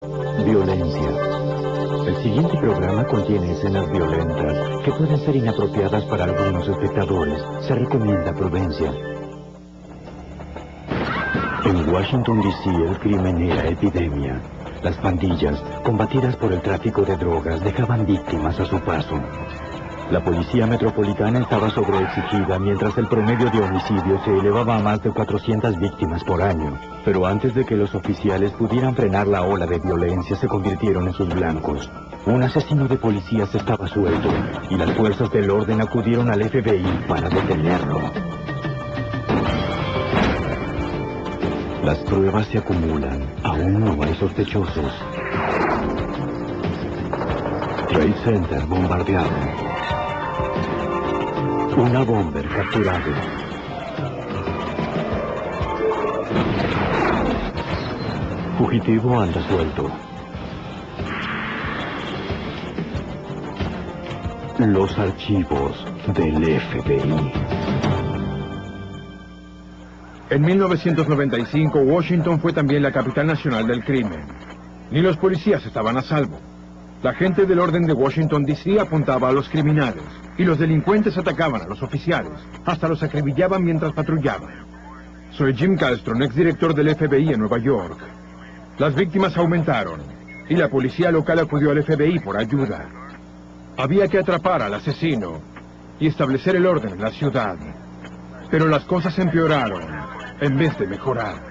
Violencia. El siguiente programa contiene escenas violentas que pueden ser inapropiadas para algunos espectadores. Se recomienda prudencia. En Washington, D.C., el crimen era epidemia. Las pandillas, combatidas por el tráfico de drogas, dejaban víctimas a su paso. La policía metropolitana estaba sobreexigida, mientras el promedio de homicidios se elevaba a más de 400 víctimas por año. Pero antes de que los oficiales pudieran frenar la ola de violencia, se convirtieron en sus blancos. Un asesino de policías estaba suelto, y las fuerzas del orden acudieron al FBI para detenerlo. Las pruebas se acumulan. Aún no hay sospechosos. Trade Center bombardeado. Una bomber capturado. Fugitivo anda suelto. Los archivos del FBI. En 1995, Washington fue también la capital nacional del crimen. Ni los policías estaban a salvo. La gente del orden de Washington, D.C. apuntaba a los criminales, y los delincuentes atacaban a los oficiales, hasta los acribillaban mientras patrullaban. Soy Jim Kallstrom, exdirector del FBI en Nueva York. Las víctimas aumentaron, y la policía local acudió al FBI por ayuda. Había que atrapar al asesino y establecer el orden en la ciudad. Pero las cosas empeoraron en vez de mejorar.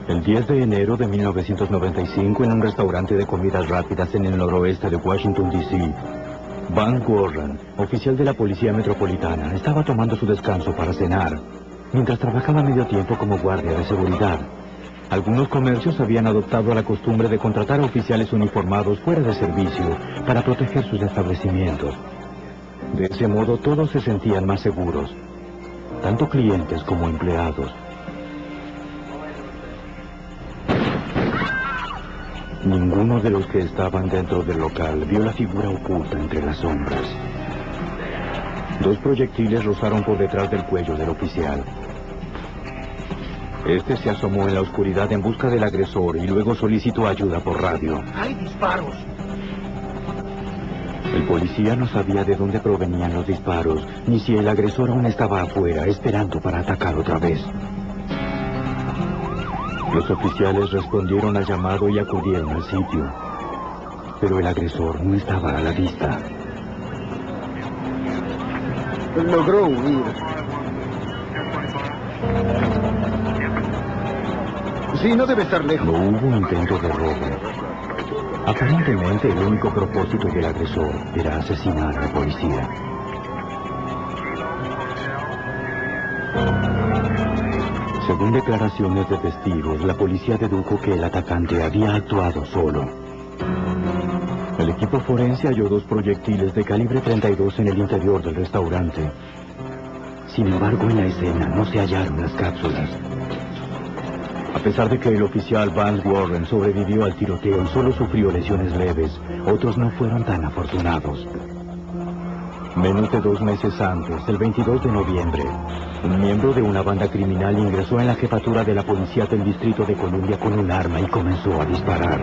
El 10 de enero de 1995, en un restaurante de comidas rápidas en el noroeste de Washington, D.C., Van Warren, oficial de la Policía Metropolitana, estaba tomando su descanso para cenar, mientras trabajaba medio tiempo como guardia de seguridad. Algunos comercios habían adoptado la costumbre de contratar a oficiales uniformados fuera de servicio para proteger sus establecimientos. De ese modo todos se sentían más seguros, tanto clientes como empleados. Ninguno de los que estaban dentro del local vio la figura oculta entre las sombras. Dos proyectiles rozaron por detrás del cuello del oficial. Este se asomó en la oscuridad en busca del agresor y luego solicitó ayuda por radio. ¡Hay disparos! El policía no sabía de dónde provenían los disparos, ni si el agresor aún estaba afuera, esperando para atacar otra vez. Los oficiales respondieron al llamado y acudieron al sitio. Pero el agresor no estaba a la vista. Logró huir. Sí, no debe estar lejos. No hubo intento de robo. Aparentemente el único propósito del agresor era asesinar al policía. Según declaraciones de testigos, la policía dedujo que el atacante había actuado solo. El equipo forense halló dos proyectiles de calibre 32 en el interior del restaurante. Sin embargo, en la escena no se hallaron las cápsulas. A pesar de que el oficial Van Warren sobrevivió al tiroteo y solo sufrió lesiones leves, otros no fueron tan afortunados. Menos de 2 meses antes, el 22 de noviembre, un miembro de una banda criminal ingresó en la jefatura de la policía del Distrito de Columbia con un arma y comenzó a disparar.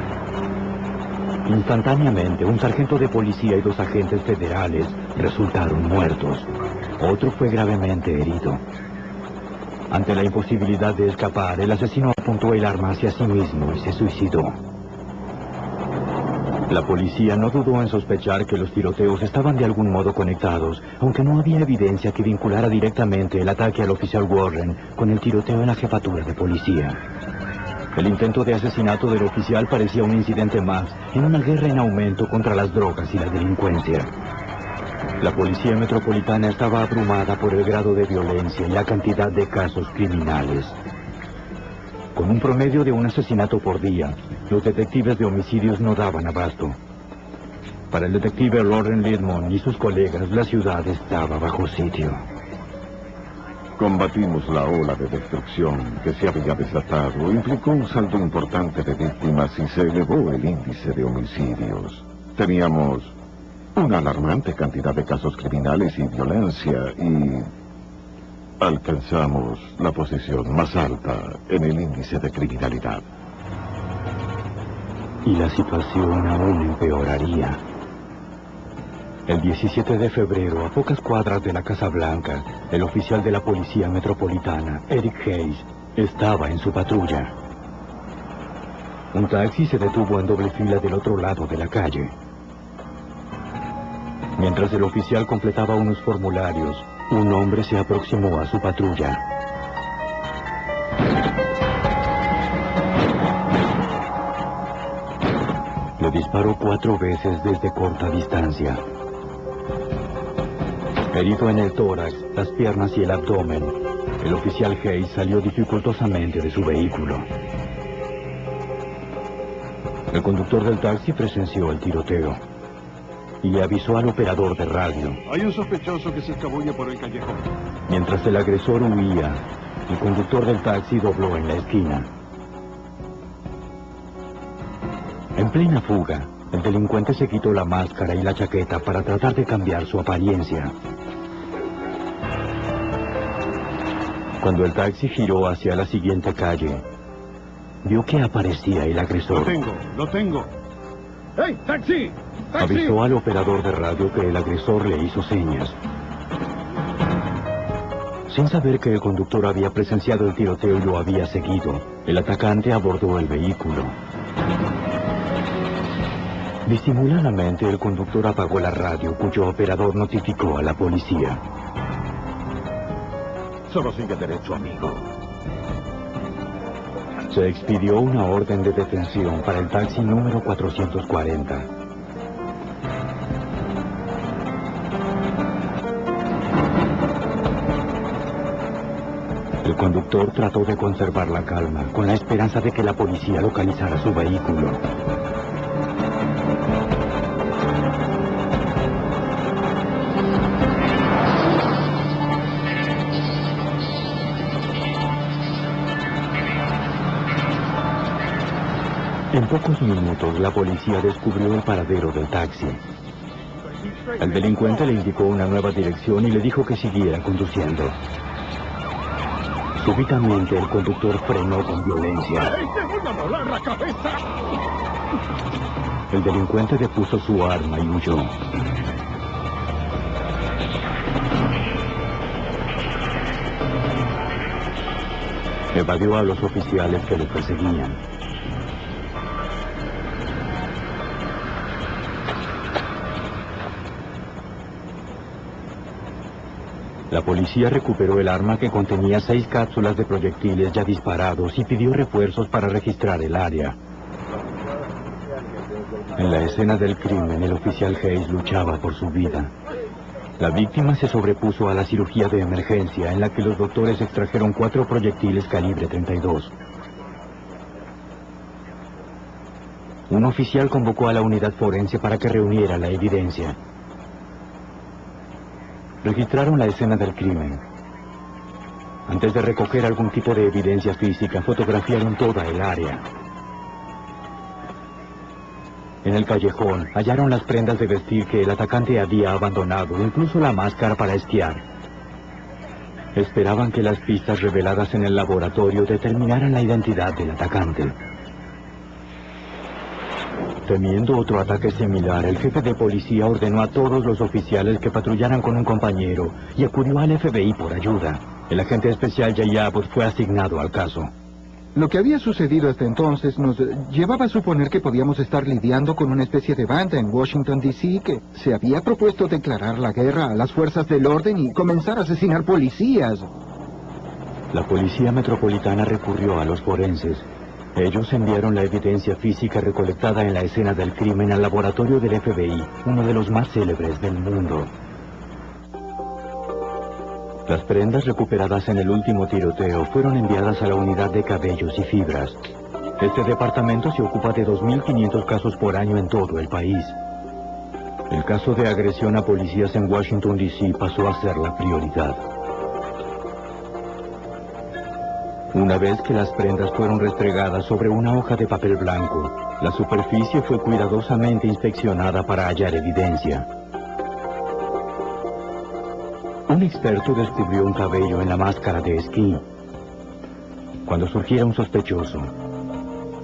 Instantáneamente, un sargento de policía y 2 agentes federales resultaron muertos. Otro fue gravemente herido. Ante la imposibilidad de escapar, el asesino apuntó el arma hacia sí mismo y se suicidó. La policía no dudó en sospechar que los tiroteos estaban de algún modo conectados, aunque no había evidencia que vinculara directamente el ataque al oficial Warren con el tiroteo en la jefatura de policía. El intento de asesinato del oficial parecía un incidente más en una guerra en aumento contra las drogas y la delincuencia. La policía metropolitana estaba abrumada por el grado de violencia y la cantidad de casos criminales. Con un promedio de un asesinato por día, los detectives de homicidios no daban abasto. Para el detective Lauren Lidmon y sus colegas, la ciudad estaba bajo sitio. Combatimos la ola de destrucción que se había desatado. Implicó un salto importante de víctimas y se elevó el índice de homicidios. Teníamos una alarmante cantidad de casos criminales y violencia y Alcanzamos la posición más alta en el índice de criminalidad. Y la situación aún empeoraría. El 17 de febrero, a pocas cuadras de la Casa Blanca, el oficial de la Policía Metropolitana, Eric Hayes, estaba en su patrulla. Un taxi se detuvo en doble fila del otro lado de la calle. Mientras el oficial completaba unos formularios, un hombre se aproximó a su patrulla. Le disparó 4 veces desde corta distancia. Herido en el tórax, las piernas y el abdomen, el oficial Hayes salió dificultosamente de su vehículo. El conductor del taxi presenció el tiroteo y le avisó al operador de radio. Hay un sospechoso que se escabulle por el callejón. Mientras el agresor huía, el conductor del taxi dobló en la esquina. En plena fuga, el delincuente se quitó la máscara y la chaqueta para tratar de cambiar su apariencia. Cuando el taxi giró hacia la siguiente calle, vio que aparecía el agresor. Lo tengo. ¡Hey, taxi! ¡Taxi! Avisó al operador de radio que el agresor le hizo señas. Sin saber que el conductor había presenciado el tiroteo y lo había seguido, el atacante abordó el vehículo. Disimuladamente, el conductor apagó la radio, cuyo operador notificó a la policía. Solo sigue derecho, amigo. Se expidió una orden de detención para el taxi número 440. El conductor trató de conservar la calma, con la esperanza de que la policía localizara su vehículo. En pocos minutos, la policía descubrió el paradero del taxi. El delincuente le indicó una nueva dirección y le dijo que siguiera conduciendo. Súbitamente, el conductor frenó con violencia. ¡Ey, te voy a volar la cabeza! El delincuente depuso su arma y huyó. Evadió a los oficiales que lo perseguían. La policía recuperó el arma que contenía 6 cápsulas de proyectiles ya disparados y pidió refuerzos para registrar el área. En la escena del crimen, el oficial Hayes luchaba por su vida. La víctima se sobrepuso a la cirugía de emergencia, en la que los doctores extrajeron 4 proyectiles calibre 32. Un oficial convocó a la unidad forense para que reuniera la evidencia. Registraron la escena del crimen. Antes de recoger algún tipo de evidencia física, fotografiaron toda el área. En el callejón, hallaron las prendas de vestir que el atacante había abandonado, incluso la máscara para esquiar. Esperaban que las pistas reveladas en el laboratorio determinaran la identidad del atacante. Temiendo otro ataque similar, el jefe de policía ordenó a todos los oficiales que patrullaran con un compañero y acudió al FBI por ayuda. El agente especial Jay Abbott fue asignado al caso. Lo que había sucedido hasta entonces nos llevaba a suponer que podíamos estar lidiando con una especie de banda en Washington, D.C. que se había propuesto declarar la guerra a las fuerzas del orden y comenzar a asesinar policías. La policía metropolitana recurrió a los forenses. Ellos enviaron la evidencia física recolectada en la escena del crimen al laboratorio del FBI, uno de los más célebres del mundo. Las prendas recuperadas en el último tiroteo fueron enviadas a la unidad de cabellos y fibras. Este departamento se ocupa de 2.500 casos por año en todo el país. El caso de agresión a policías en Washington, D.C. pasó a ser la prioridad. Una vez que las prendas fueron restregadas sobre una hoja de papel blanco, la superficie fue cuidadosamente inspeccionada para hallar evidencia. Un experto descubrió un cabello en la máscara de esquí. Cuando surgiera un sospechoso,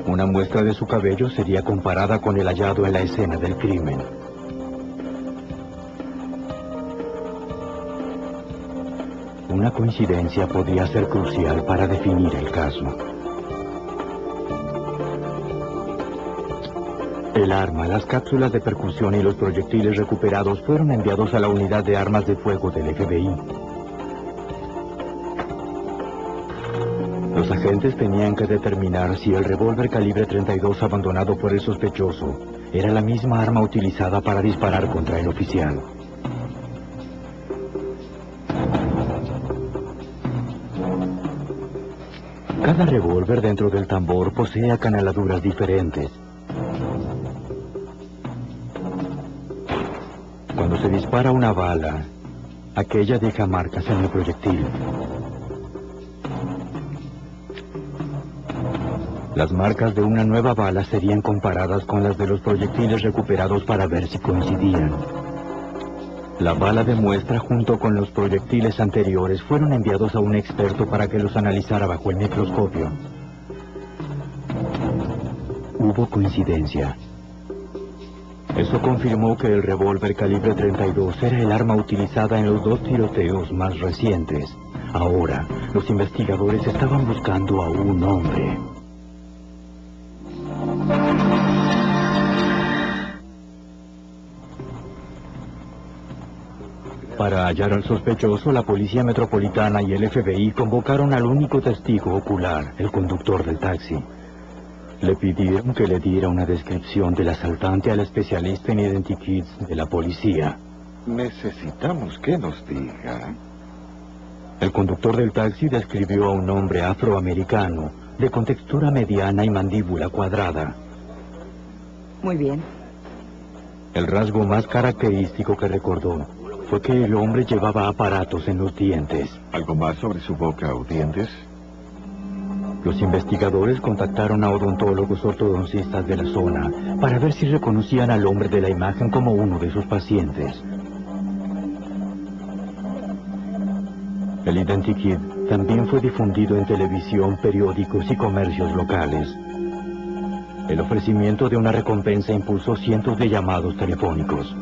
una muestra de su cabello sería comparada con el hallado en la escena del crimen. Una coincidencia podría ser crucial para definir el caso. El arma, las cápsulas de percusión y los proyectiles recuperados fueron enviados a la unidad de armas de fuego del FBI. Los agentes tenían que determinar si el revólver calibre 32 abandonado por el sospechoso era la misma arma utilizada para disparar contra el oficial. Cada revólver dentro del tambor posee acanaladuras diferentes. Cuando se dispara una bala, aquella deja marcas en el proyectil. Las marcas de una nueva bala serían comparadas con las de los proyectiles recuperados para ver si coincidían. La bala de muestra junto con los proyectiles anteriores fueron enviados a un experto para que los analizara bajo el microscopio. Hubo coincidencia. Eso confirmó que el revólver calibre 32 era el arma utilizada en los 2 tiroteos más recientes. Ahora, los investigadores estaban buscando a un hombre. Para hallar al sospechoso, la Policía Metropolitana y el FBI convocaron al único testigo ocular, el conductor del taxi. Le pidieron que le diera una descripción del asaltante al especialista en identikits de la policía. Necesitamos que nos diga. El conductor del taxi describió a un hombre afroamericano, de contextura mediana y mandíbula cuadrada. Muy bien. El rasgo más característico que recordó fue que el hombre llevaba aparatos en los dientes. ¿Algo más sobre su boca o dientes? Los investigadores contactaron a odontólogos ortodoncistas de la zona para ver si reconocían al hombre de la imagen como uno de sus pacientes. El identikit también fue difundido en televisión, periódicos y comercios locales. El ofrecimiento de una recompensa impulsó cientos de llamados telefónicos.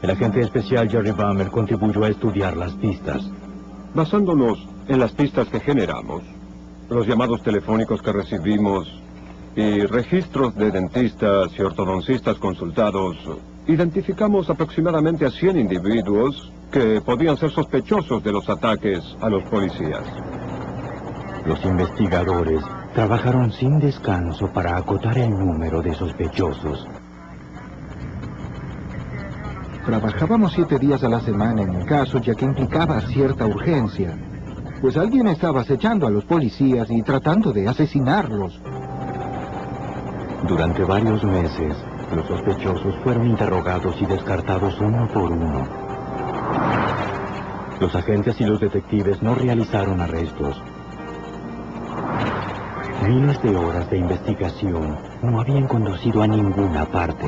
El agente especial Jerry Bammer contribuyó a estudiar las pistas. Basándonos en las pistas que generamos, los llamados telefónicos que recibimos y registros de dentistas y ortodoncistas consultados, identificamos aproximadamente a 100 individuos que podían ser sospechosos de los ataques a los policías. Los investigadores trabajaron sin descanso para acotar el número de sospechosos. Trabajábamos 7 días a la semana en el caso, ya que implicaba cierta urgencia. Pues alguien estaba acechando a los policías y tratando de asesinarlos. Durante varios meses, los sospechosos fueron interrogados y descartados uno por uno. Los agentes y los detectives no realizaron arrestos. Miles de horas de investigación no habían conducido a ninguna parte.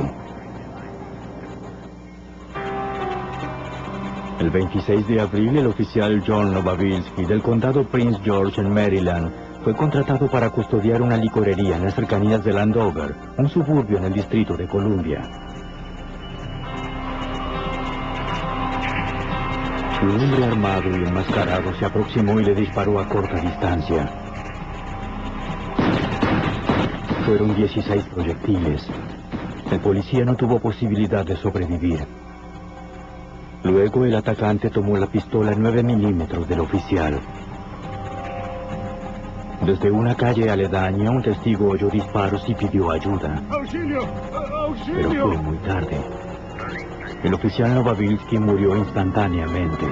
El 26 de abril, el oficial John Novabilsky del condado Prince George en Maryland fue contratado para custodiar una licorería en las cercanías de Landover, un suburbio en el Distrito de Columbia. Un hombre armado y enmascarado se aproximó y le disparó a corta distancia. Fueron 16 proyectiles. El policía no tuvo posibilidad de sobrevivir. Luego el atacante tomó la pistola 9 milímetros del oficial. Desde una calle aledaña, un testigo oyó disparos y pidió ayuda. ¡Auxilio! Pero fue muy tarde. El oficial Novabilsky murió instantáneamente.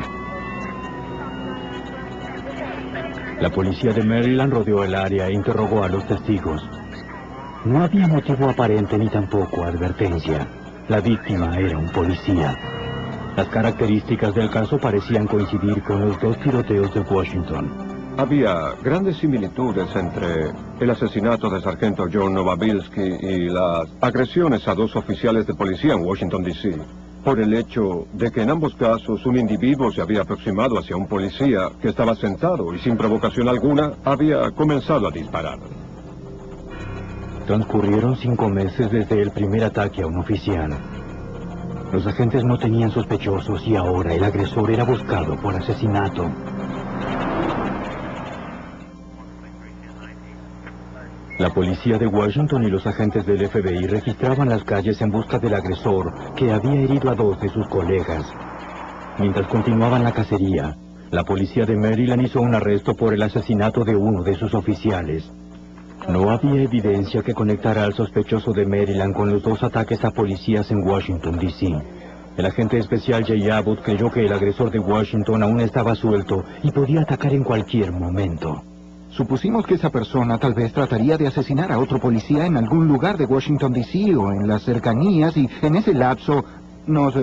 La policía de Maryland rodeó el área e interrogó a los testigos. No había motivo aparente ni tampoco advertencia. La víctima era un policía. Las características del caso parecían coincidir con los 2 tiroteos de Washington. Había grandes similitudes entre el asesinato del sargento John Novabilsky y las agresiones a 2 oficiales de policía en Washington, D.C. por el hecho de que en ambos casos un individuo se había aproximado hacia un policía que estaba sentado y sin provocación alguna había comenzado a disparar. Transcurrieron 5 meses desde el primer ataque a un oficial. Los agentes no tenían sospechosos y ahora el agresor era buscado por asesinato. La policía de Washington y los agentes del FBI registraban las calles en busca del agresor que había herido a 2 de sus colegas. Mientras continuaban la cacería, la policía de Maryland hizo un arresto por el asesinato de uno de sus oficiales. No había evidencia que conectara al sospechoso de Maryland con los 2 ataques a policías en Washington, D.C. El agente especial Jay Abbott creyó que el agresor de Washington aún estaba suelto y podía atacar en cualquier momento. Supusimos que esa persona tal vez trataría de asesinar a otro policía en algún lugar de Washington, D.C. o en las cercanías, y en ese lapso nos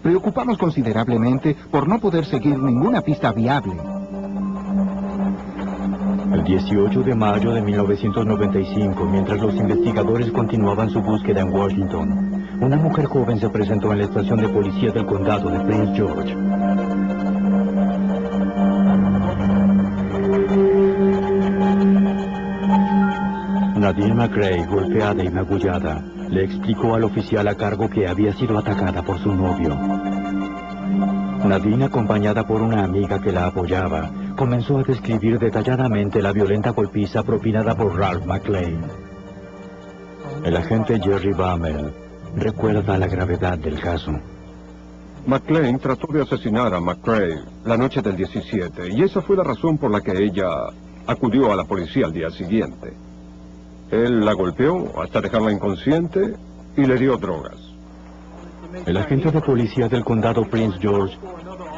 preocupamos considerablemente por no poder seguir ninguna pista viable. El 18 de mayo de 1995, mientras los investigadores continuaban su búsqueda en Washington, una mujer joven se presentó en la estación de policía del condado de Prince George. Nadine McRae, golpeada y magullada, le explicó al oficial a cargo que había sido atacada por su novio. Nadine, acompañada por una amiga que la apoyaba, comenzó a describir detalladamente la violenta golpiza propinada por Ralph McClane. El agente Jerry Bammel recuerda la gravedad del caso. McClane trató de asesinar a McRae la noche del 17, y esa fue la razón por la que ella acudió a la policía al día siguiente. Él la golpeó hasta dejarla inconsciente y le dio drogas. El agente de policía del condado Prince George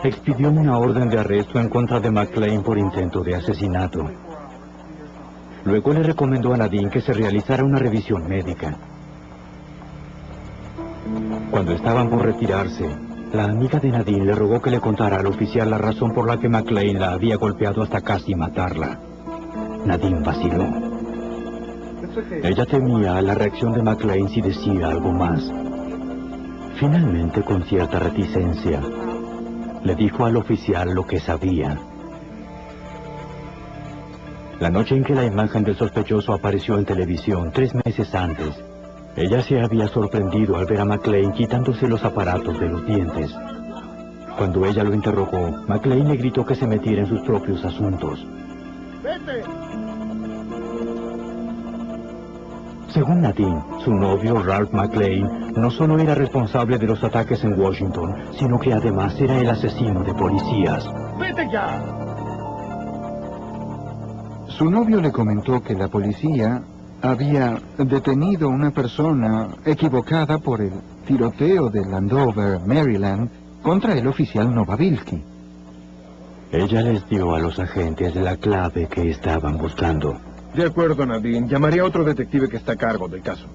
expidió una orden de arresto en contra de McClane por intento de asesinato. Luego le recomendó a Nadine que se realizara una revisión médica. Cuando estaban por retirarse, la amiga de Nadine le rogó que le contara al oficial la razón por la que McClane la había golpeado hasta casi matarla. Nadine vaciló. Ella temía la reacción de McClane si decía algo más. Finalmente, con cierta reticencia, le dijo al oficial lo que sabía. La noche en que la imagen del sospechoso apareció en televisión, 3 meses antes, ella se había sorprendido al ver a McClane quitándose los aparatos de los dientes. Cuando ella lo interrogó, McClane le gritó que se metiera en sus propios asuntos. ¡Vete! Según Nadine, su novio Ralph McClane no solo era responsable de los ataques en Washington, sino que además era el asesino de policías. ¡Vete ya! Su novio le comentó que la policía había detenido a una persona equivocada por el tiroteo de Landover, Maryland, contra el oficial Novavilsky. Ella les dio a los agentes la clave que estaban buscando. De acuerdo, Nadine. Llamaré a otro detective que está a cargo del caso.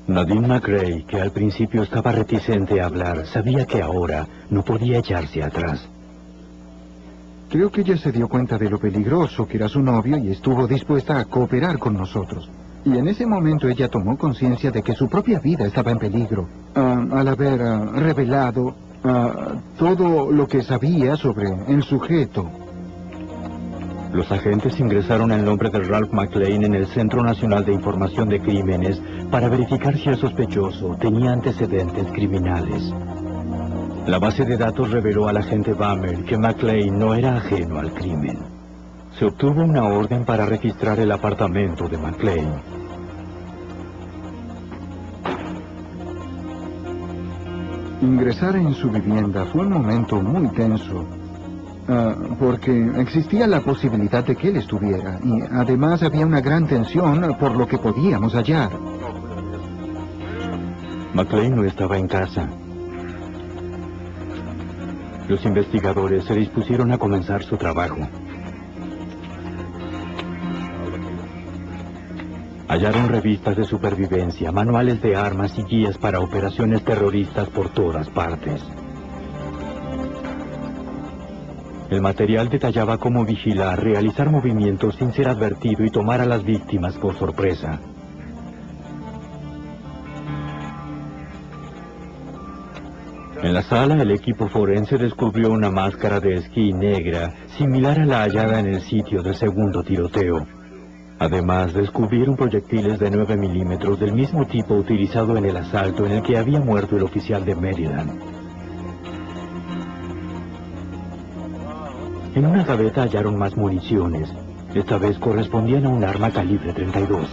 Nadine McRae, que al principio estaba reticente a hablar, sabía que ahora no podía echarse atrás. Creo que ella se dio cuenta de lo peligroso que era su novio y estuvo dispuesta a cooperar con nosotros. Y en ese momento ella tomó conciencia de que su propia vida estaba en peligro, al haber revelado todo lo que sabía sobre el sujeto. Los agentes ingresaron el nombre de Ralph McClane en el Centro Nacional de Información de Crímenes para verificar si el sospechoso tenía antecedentes criminales. La base de datos reveló al agente Bammel que McClane no era ajeno al crimen. Se obtuvo una orden para registrar el apartamento de McClane. Ingresar en su vivienda fue un momento muy tenso. Porque existía la posibilidad de que él estuviera, y además había una gran tensión por lo que podíamos hallar. McClane no estaba en casa. Los investigadores se dispusieron a comenzar su trabajo. Hallaron revistas de supervivencia, manuales de armas y guías para operaciones terroristas por todas partes. El material detallaba cómo vigilar, realizar movimientos sin ser advertido y tomar a las víctimas por sorpresa. En la sala, el equipo forense descubrió una máscara de esquí negra, similar a la hallada en el sitio del segundo tiroteo. Además, descubrieron proyectiles de 9 milímetros del mismo tipo utilizado en el asalto en el que había muerto el oficial de Maryland. En una gaveta hallaron más municiones. Esta vez correspondían a un arma calibre 32.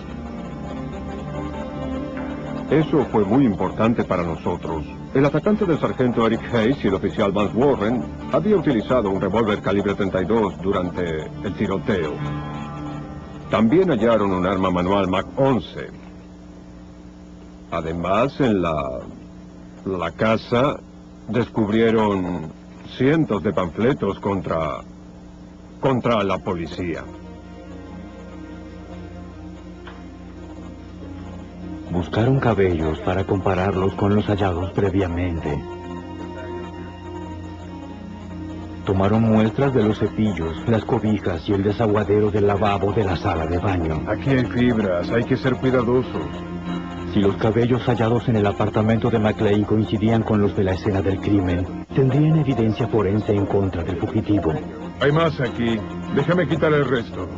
Eso fue muy importante para nosotros. El atacante del sargento Eric Hayes y el oficial Vance Warren había utilizado un revólver calibre 32 durante el tiroteo. También hallaron un arma manual Mac 11. Además, en la casa descubrieron cientos de panfletos contra la policía. Buscaron cabellos para compararlos con los hallados previamente. Tomaron muestras de los cepillos, las cobijas y el desaguadero del lavabo de la sala de baño. Aquí hay fibras, hay que ser cuidadosos. Si los cabellos hallados en el apartamento de McLean coincidían con los de la escena del crimen, tendrían evidencia forense en contra del fugitivo. Hay más aquí. Déjame quitar el resto.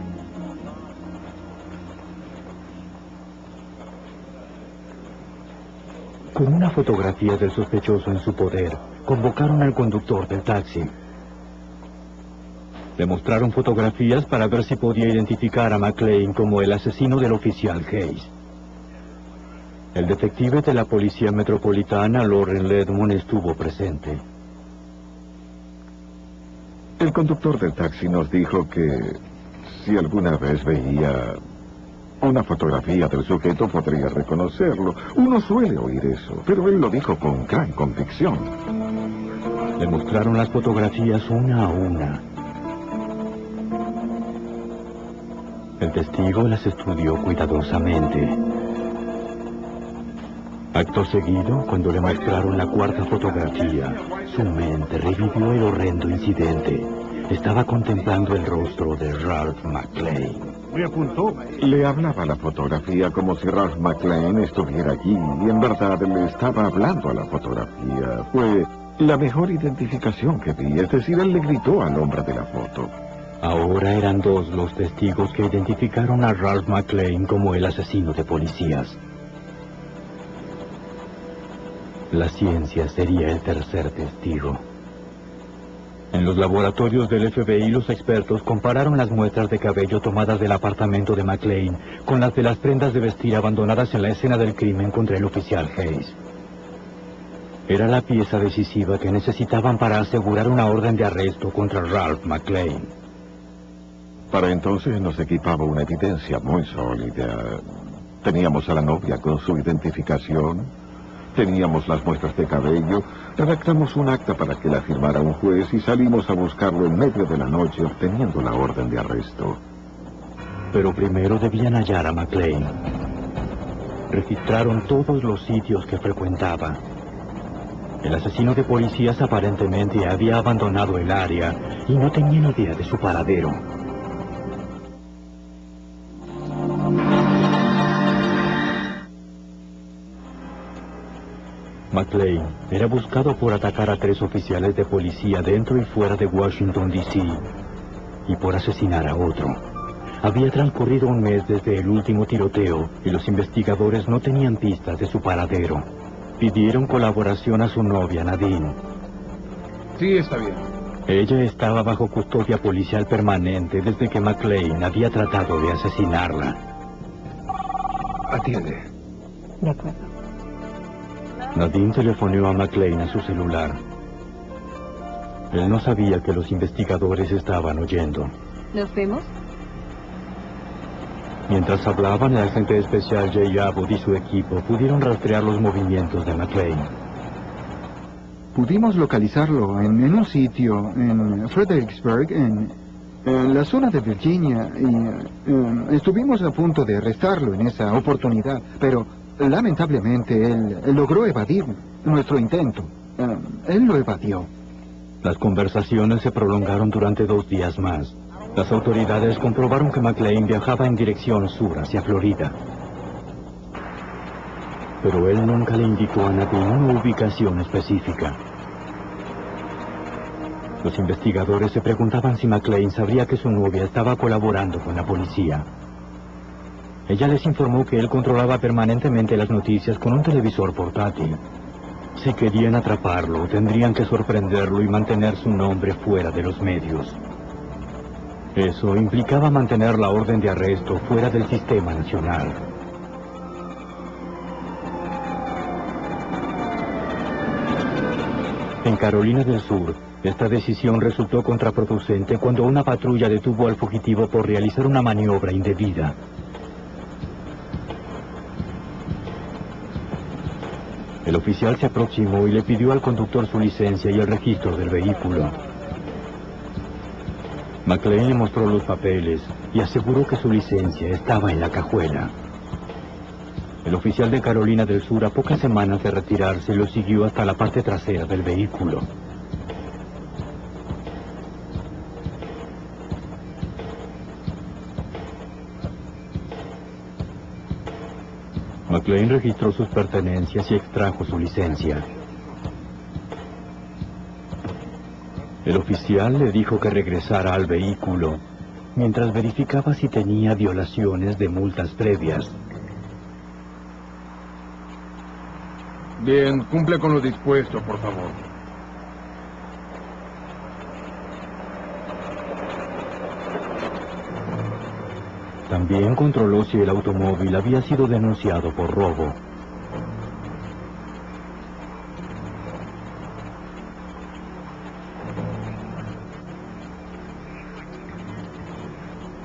Con una fotografía del sospechoso en su poder, convocaron al conductor del taxi. Le mostraron fotografías para ver si podía identificar a McLean como el asesino del oficial Hayes. El detective de la Policía Metropolitana, Loren Ledmond, estuvo presente. El conductor del taxi nos dijo que si alguna vez veía una fotografía del sujeto podría reconocerlo. Uno suele oír eso, pero él lo dijo con gran convicción. Le mostraron las fotografías una a una. El testigo las estudió cuidadosamente. Acto seguido, cuando le mostraron la cuarta fotografía, su mente revivió el horrendo incidente. Estaba contemplando el rostro de Ralph McLean. Me apuntó. Le hablaba a la fotografía como si Ralph McLean estuviera allí, y en verdad le estaba hablando a la fotografía. Fue la mejor identificación que vi, es decir, él le gritó al hombre de la foto. Ahora eran dos los testigos que identificaron a Ralph McLean como el asesino de policías. La ciencia sería el tercer testigo. En los laboratorios del FBI, los expertos compararon las muestras de cabello tomadas del apartamento de McLean con las de las prendas de vestir abandonadas en la escena del crimen contra el oficial Hayes. Era la pieza decisiva que necesitaban para asegurar una orden de arresto contra Ralph McLean. Para entonces nos equipaba una evidencia muy sólida. Teníamos a la novia con su identificación. Teníamos las muestras de cabello, redactamos un acta para que la firmara un juez y salimos a buscarlo en medio de la noche obteniendo la orden de arresto. Pero primero debían hallar a McLean. Registraron todos los sitios que frecuentaba. El asesino de policías aparentemente había abandonado el área y no tenían idea de su paradero. McLean era buscado por atacar a 3 oficiales de policía dentro y fuera de Washington, D.C. y por asesinar a otro. Había transcurrido un mes desde el último tiroteo y los investigadores no tenían pistas de su paradero. Pidieron colaboración a su novia, Nadine. Sí, está bien. Ella estaba bajo custodia policial permanente desde que McLean había tratado de asesinarla. Atiende. De acuerdo. Nadine telefoneó a McLean a su celular. Él no sabía que los investigadores estaban oyendo. ¿Nos vemos? Mientras hablaban, el agente especial Jay Abbott y su equipo pudieron rastrear los movimientos de McLean. Pudimos localizarlo en un sitio en Fredericksburg, en la zona de Virginia, y estuvimos a punto de arrestarlo en esa oportunidad, pero lamentablemente él logró evadir nuestro intento. Él lo evadió. Las conversaciones se prolongaron durante 2 días más. Las autoridades comprobaron que McLean viajaba en dirección sur hacia Florida. Pero él nunca le indicó a Nadine una ubicación específica. Los investigadores se preguntaban si McLean sabría que su novia estaba colaborando con la policía. Ella les informó que él controlaba permanentemente las noticias con un televisor portátil. Si querían atraparlo, tendrían que sorprenderlo y mantener su nombre fuera de los medios. Eso implicaba mantener la orden de arresto fuera del sistema nacional. En Carolina del Sur, esta decisión resultó contraproducente cuando una patrulla detuvo al fugitivo por realizar una maniobra indebida. El oficial se aproximó y le pidió al conductor su licencia y el registro del vehículo. McLean le mostró los papeles y aseguró que su licencia estaba en la cajuela. El oficial de Carolina del Sur, a pocas semanas de retirarse, lo siguió hasta la parte trasera del vehículo. McLean registró sus pertenencias y extrajo su licencia. El oficial le dijo que regresara al vehículo mientras verificaba si tenía violaciones de multas previas. Bien, cumple con lo dispuesto, por favor. También controló si el automóvil había sido denunciado por robo.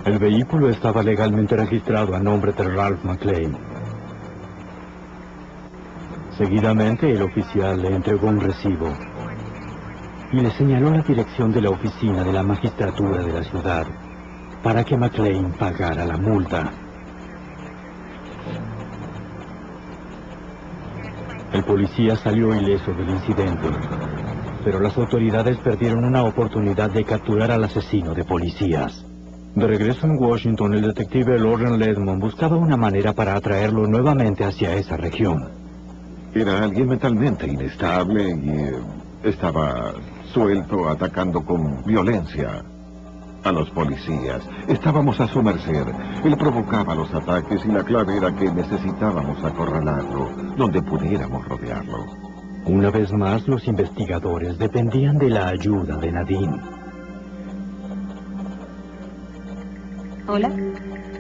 El vehículo estaba legalmente registrado a nombre de Ralph McLean. Seguidamente, el oficial le entregó un recibo y le señaló la dirección de la oficina de la magistratura de la ciudad para que McLean pagara la multa. El policía salió ileso del incidente, pero las autoridades perdieron una oportunidad de capturar al asesino de policías. De regreso en Washington, el detective Loren Ledmond buscaba una manera para atraerlo nuevamente hacia esa región. Era alguien mentalmente inestable y estaba suelto, atacando con violencia a los policías. Estábamos a su merced. Él provocaba los ataques y la clave era que necesitábamos acorralarlo, donde pudiéramos rodearlo. Una vez más, los investigadores dependían de la ayuda de Nadine. Hola.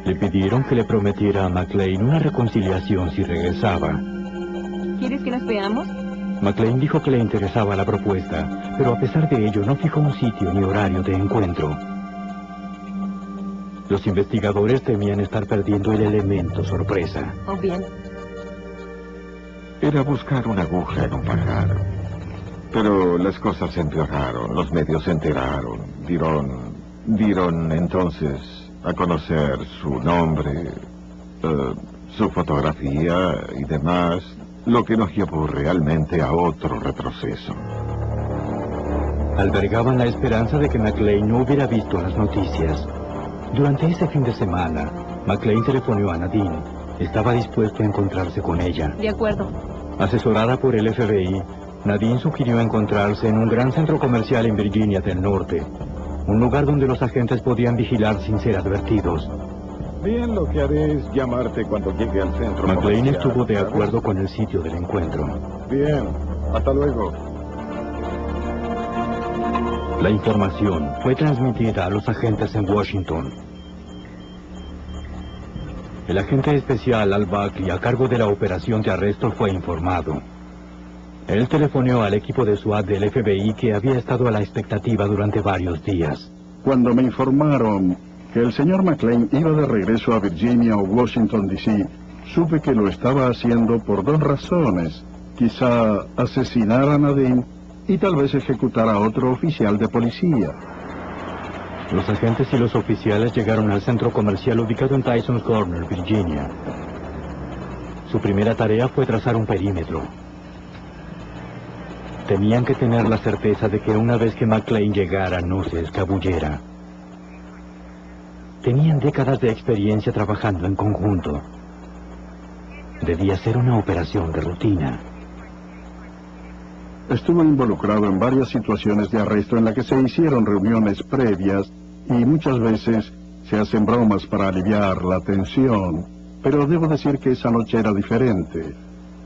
Le pidieron que le prometiera a McLean una reconciliación si regresaba. ¿Quieres que nos veamos? McLean dijo que le interesaba la propuesta, pero a pesar de ello no fijó un sitio ni horario de encuentro. Los investigadores temían estar perdiendo el elemento sorpresa. Oh, bien. Era buscar una aguja en un pajar. Pero las cosas se empeoraron, los medios se enteraron, dieron entonces a conocer su nombre, su fotografía y demás, lo que nos llevó realmente a otro retroceso. Albergaban la esperanza de que McLean no hubiera visto las noticias. Durante ese fin de semana, McLean telefonó a Nadine. Estaba dispuesto a encontrarse con ella. De acuerdo. Asesorada por el FBI, Nadine sugirió encontrarse en un gran centro comercial en Virginia del Norte, un lugar donde los agentes podían vigilar sin ser advertidos. Bien, lo que haré es llamarte cuando llegue al centro. McLean estuvo de acuerdo con el sitio del encuentro. Bien, hasta luego. La información fue transmitida a los agentes en Washington. El agente especial Al Buckley, a cargo de la operación de arresto, fue informado. Él telefoneó al equipo de SWAT del FBI que había estado a la expectativa durante varios días. Cuando me informaron que el señor McLean iba de regreso a Virginia o Washington, D.C., supe que lo estaba haciendo por dos razones. Quizá asesinar a Nadine y tal vez ejecutar a otro oficial de policía. Los agentes y los oficiales llegaron al centro comercial ubicado en Tyson's Corner, Virginia. Su primera tarea fue trazar un perímetro. Tenían que tener la certeza de que una vez que McLean llegara no se escabullera. Tenían décadas de experiencia trabajando en conjunto. Debía ser una operación de rutina. estuvo involucrado en varias situaciones de arresto en las que se hicieron reuniones previas y muchas veces se hacen bromas para aliviar la tensión, pero debo decir que esa noche era diferente.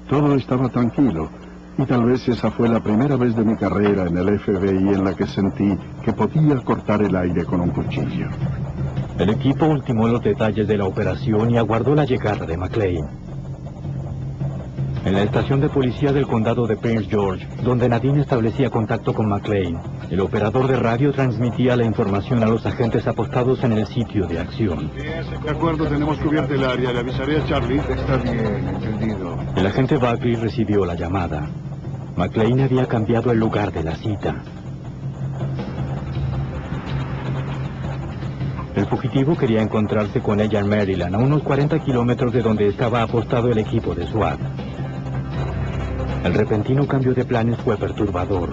Todo estaba tranquilo, y tal vez esa fue la primera vez de mi carrera en el FBI en la que sentí que podía cortar el aire con un cuchillo. El equipo ultimó los detalles de la operación y aguardó la llegada de McClane. En la estación de policía del condado de Prince George, donde Nadine establecía contacto con McClane, el operador de radio transmitía la información a los agentes apostados en el sitio de acción. De acuerdo, tenemos cubierto el área. Le avisaré a Charlie. Está bien, entendido. El agente Buckley recibió la llamada. McClane había cambiado el lugar de la cita. El fugitivo quería encontrarse con ella en Maryland, a unos 40 kilómetros de donde estaba apostado el equipo de SWAT. El repentino cambio de planes fue perturbador.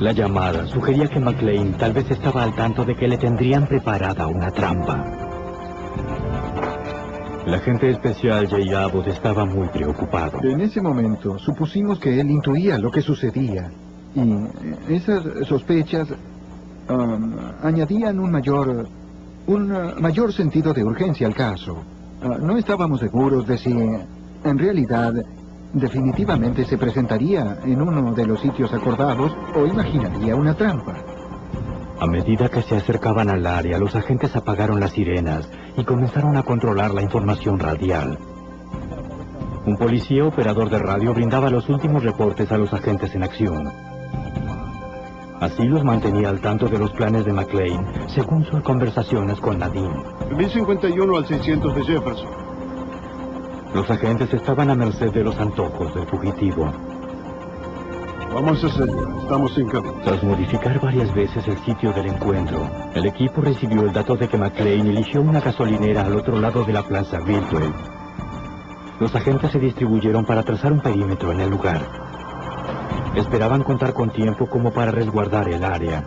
La llamada sugería que McClane tal vez estaba al tanto de que le tendrían preparada una trampa. El agente especial Jay Abbott estaba muy preocupado. En ese momento supusimos que él intuía lo que sucedía. Y esas sospechas añadían un mayor sentido de urgencia al caso. No estábamos seguros de si, en realidad, definitivamente se presentaría en uno de los sitios acordados o imaginaría una trampa. A medida que se acercaban al área, los agentes apagaron las sirenas y comenzaron a controlar la información radial. Un policía operador de radio brindaba los últimos reportes a los agentes en acción. Así los mantenía al tanto de los planes de McClane, según sus conversaciones con Nadine. 1051 al 600 de Jefferson. Los agentes estaban a merced de los antojos del fugitivo. Vamos a hacerlo. Estamos sin camino. Tras modificar varias veces el sitio del encuentro, el equipo recibió el dato de que McClane eligió una gasolinera al otro lado de la plaza Virtual. Los agentes se distribuyeron para trazar un perímetro en el lugar. Esperaban contar con tiempo como para resguardar el área.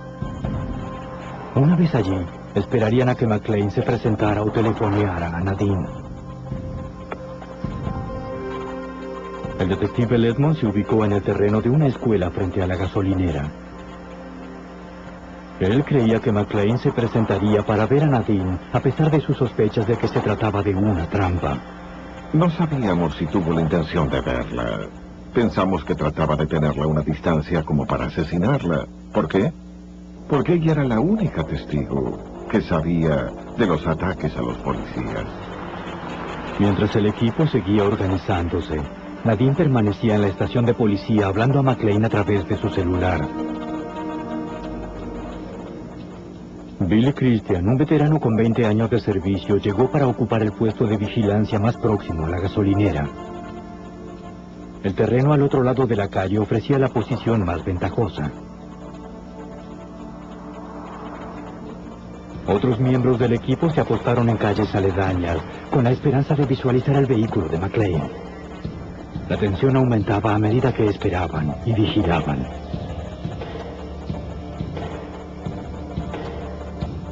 Una vez allí, esperarían a que McClane se presentara o telefoneara a Nadine. El detective Ledmond se ubicó en el terreno de una escuela frente a la gasolinera. Él creía que McClane se presentaría para ver a Nadine, a pesar de sus sospechas de que se trataba de una trampa. No sabíamos si tuvo la intención de verla. Pensamos que trataba de tenerla a una distancia como para asesinarla. ¿Por qué? Porque ella era la única testigo que sabía de los ataques a los policías. Mientras el equipo seguía organizándose, Nadine permanecía en la estación de policía hablando a McClane a través de su celular. Billy Christian, un veterano con 20 años de servicio, llegó para ocupar el puesto de vigilancia más próximo a la gasolinera. El terreno al otro lado de la calle ofrecía la posición más ventajosa. Otros miembros del equipo se apostaron en calles aledañas, con la esperanza de visualizar el vehículo de McClane. La tensión aumentaba a medida que esperaban y vigilaban.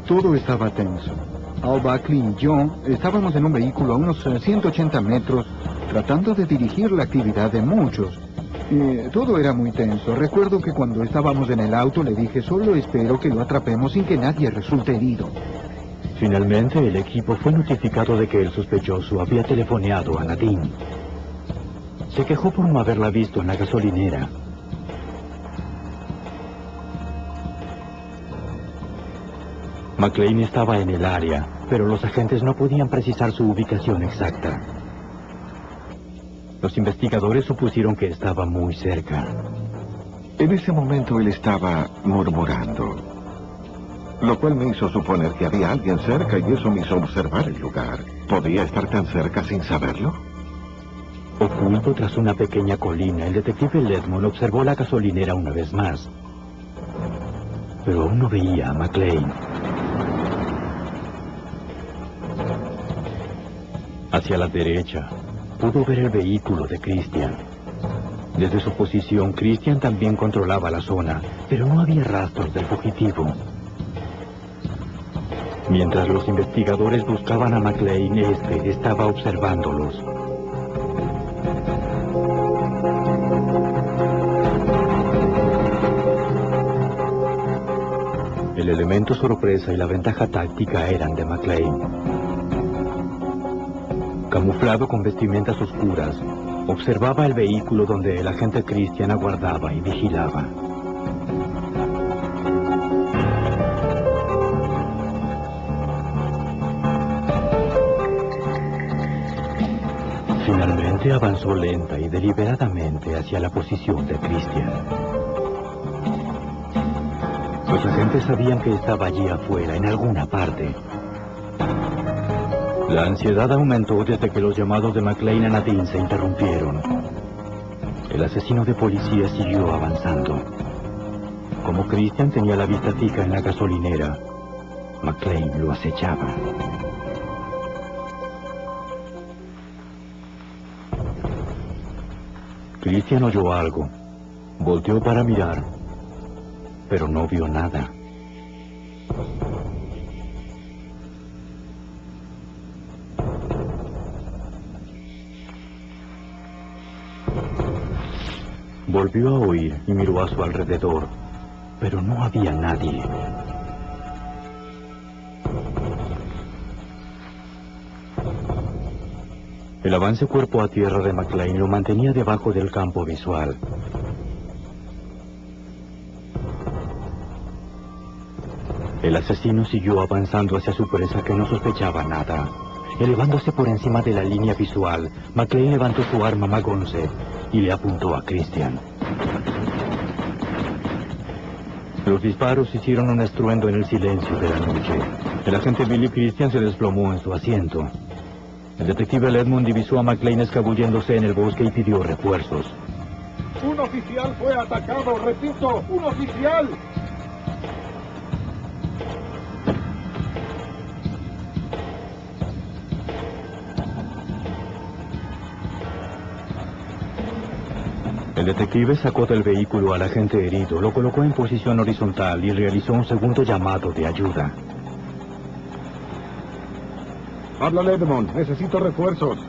Todo estaba tenso. Al Buckley y yo estábamos en un vehículo a unos 180 metros, tratando de dirigir la actividad de muchos. Todo era muy tenso. Recuerdo que cuando estábamos en el auto le dije, solo espero que lo atrapemos sin que nadie resulte herido. Finalmente, el equipo fue notificado de que el sospechoso había telefoneado a Nadine. Se quejó por no haberla visto en la gasolinera. McClane estaba en el área, pero los agentes no podían precisar su ubicación exacta. Los investigadores supusieron que estaba muy cerca. En ese momento él estaba murmurando, lo cual me hizo suponer que había alguien cerca y eso me hizo observar el lugar. ¿Podía estar tan cerca sin saberlo? Oculto tras una pequeña colina, el detective Ledmond observó la gasolinera una vez más. Pero aún no veía a McClane. Hacia la derecha, pudo ver el vehículo de Christian. Desde su posición, Christian también controlaba la zona, pero no había rastros del fugitivo. Mientras los investigadores buscaban a McClane, este estaba observándolos. El elemento sorpresa y la ventaja táctica eran de McClane. Camuflado con vestimentas oscuras, observaba el vehículo donde el agente Christian aguardaba y vigilaba. Finalmente avanzó lenta y deliberadamente hacia la posición de Christian. Los agentes sabían que estaba allí afuera, en alguna parte. La ansiedad aumentó desde que los llamados de McClane a Nadine se interrumpieron. El asesino de policía siguió avanzando. Como Christian tenía la vista fija en la gasolinera, McClane lo acechaba. Christian oyó algo. Volteó para mirar, pero no vio nada. Volvió a oír y miró a su alrededor, pero no había nadie. El avance cuerpo a tierra de McClane lo mantenía debajo del campo visual. El asesino siguió avanzando hacia su presa, que no sospechaba nada. Elevándose por encima de la línea visual, McClane levantó su arma Magonce y le apuntó a Christian. Los disparos hicieron un estruendo en el silencio de la noche. El agente Billy Christian se desplomó en su asiento. El detective Edmund divisó a McClane escabulléndose en el bosque y pidió refuerzos. ¡Un oficial fue atacado! ¡Repito, un oficial! El detective sacó del vehículo al agente herido, lo colocó en posición horizontal y realizó un segundo llamado de ayuda. Háblale, Edmond. Necesito refuerzos.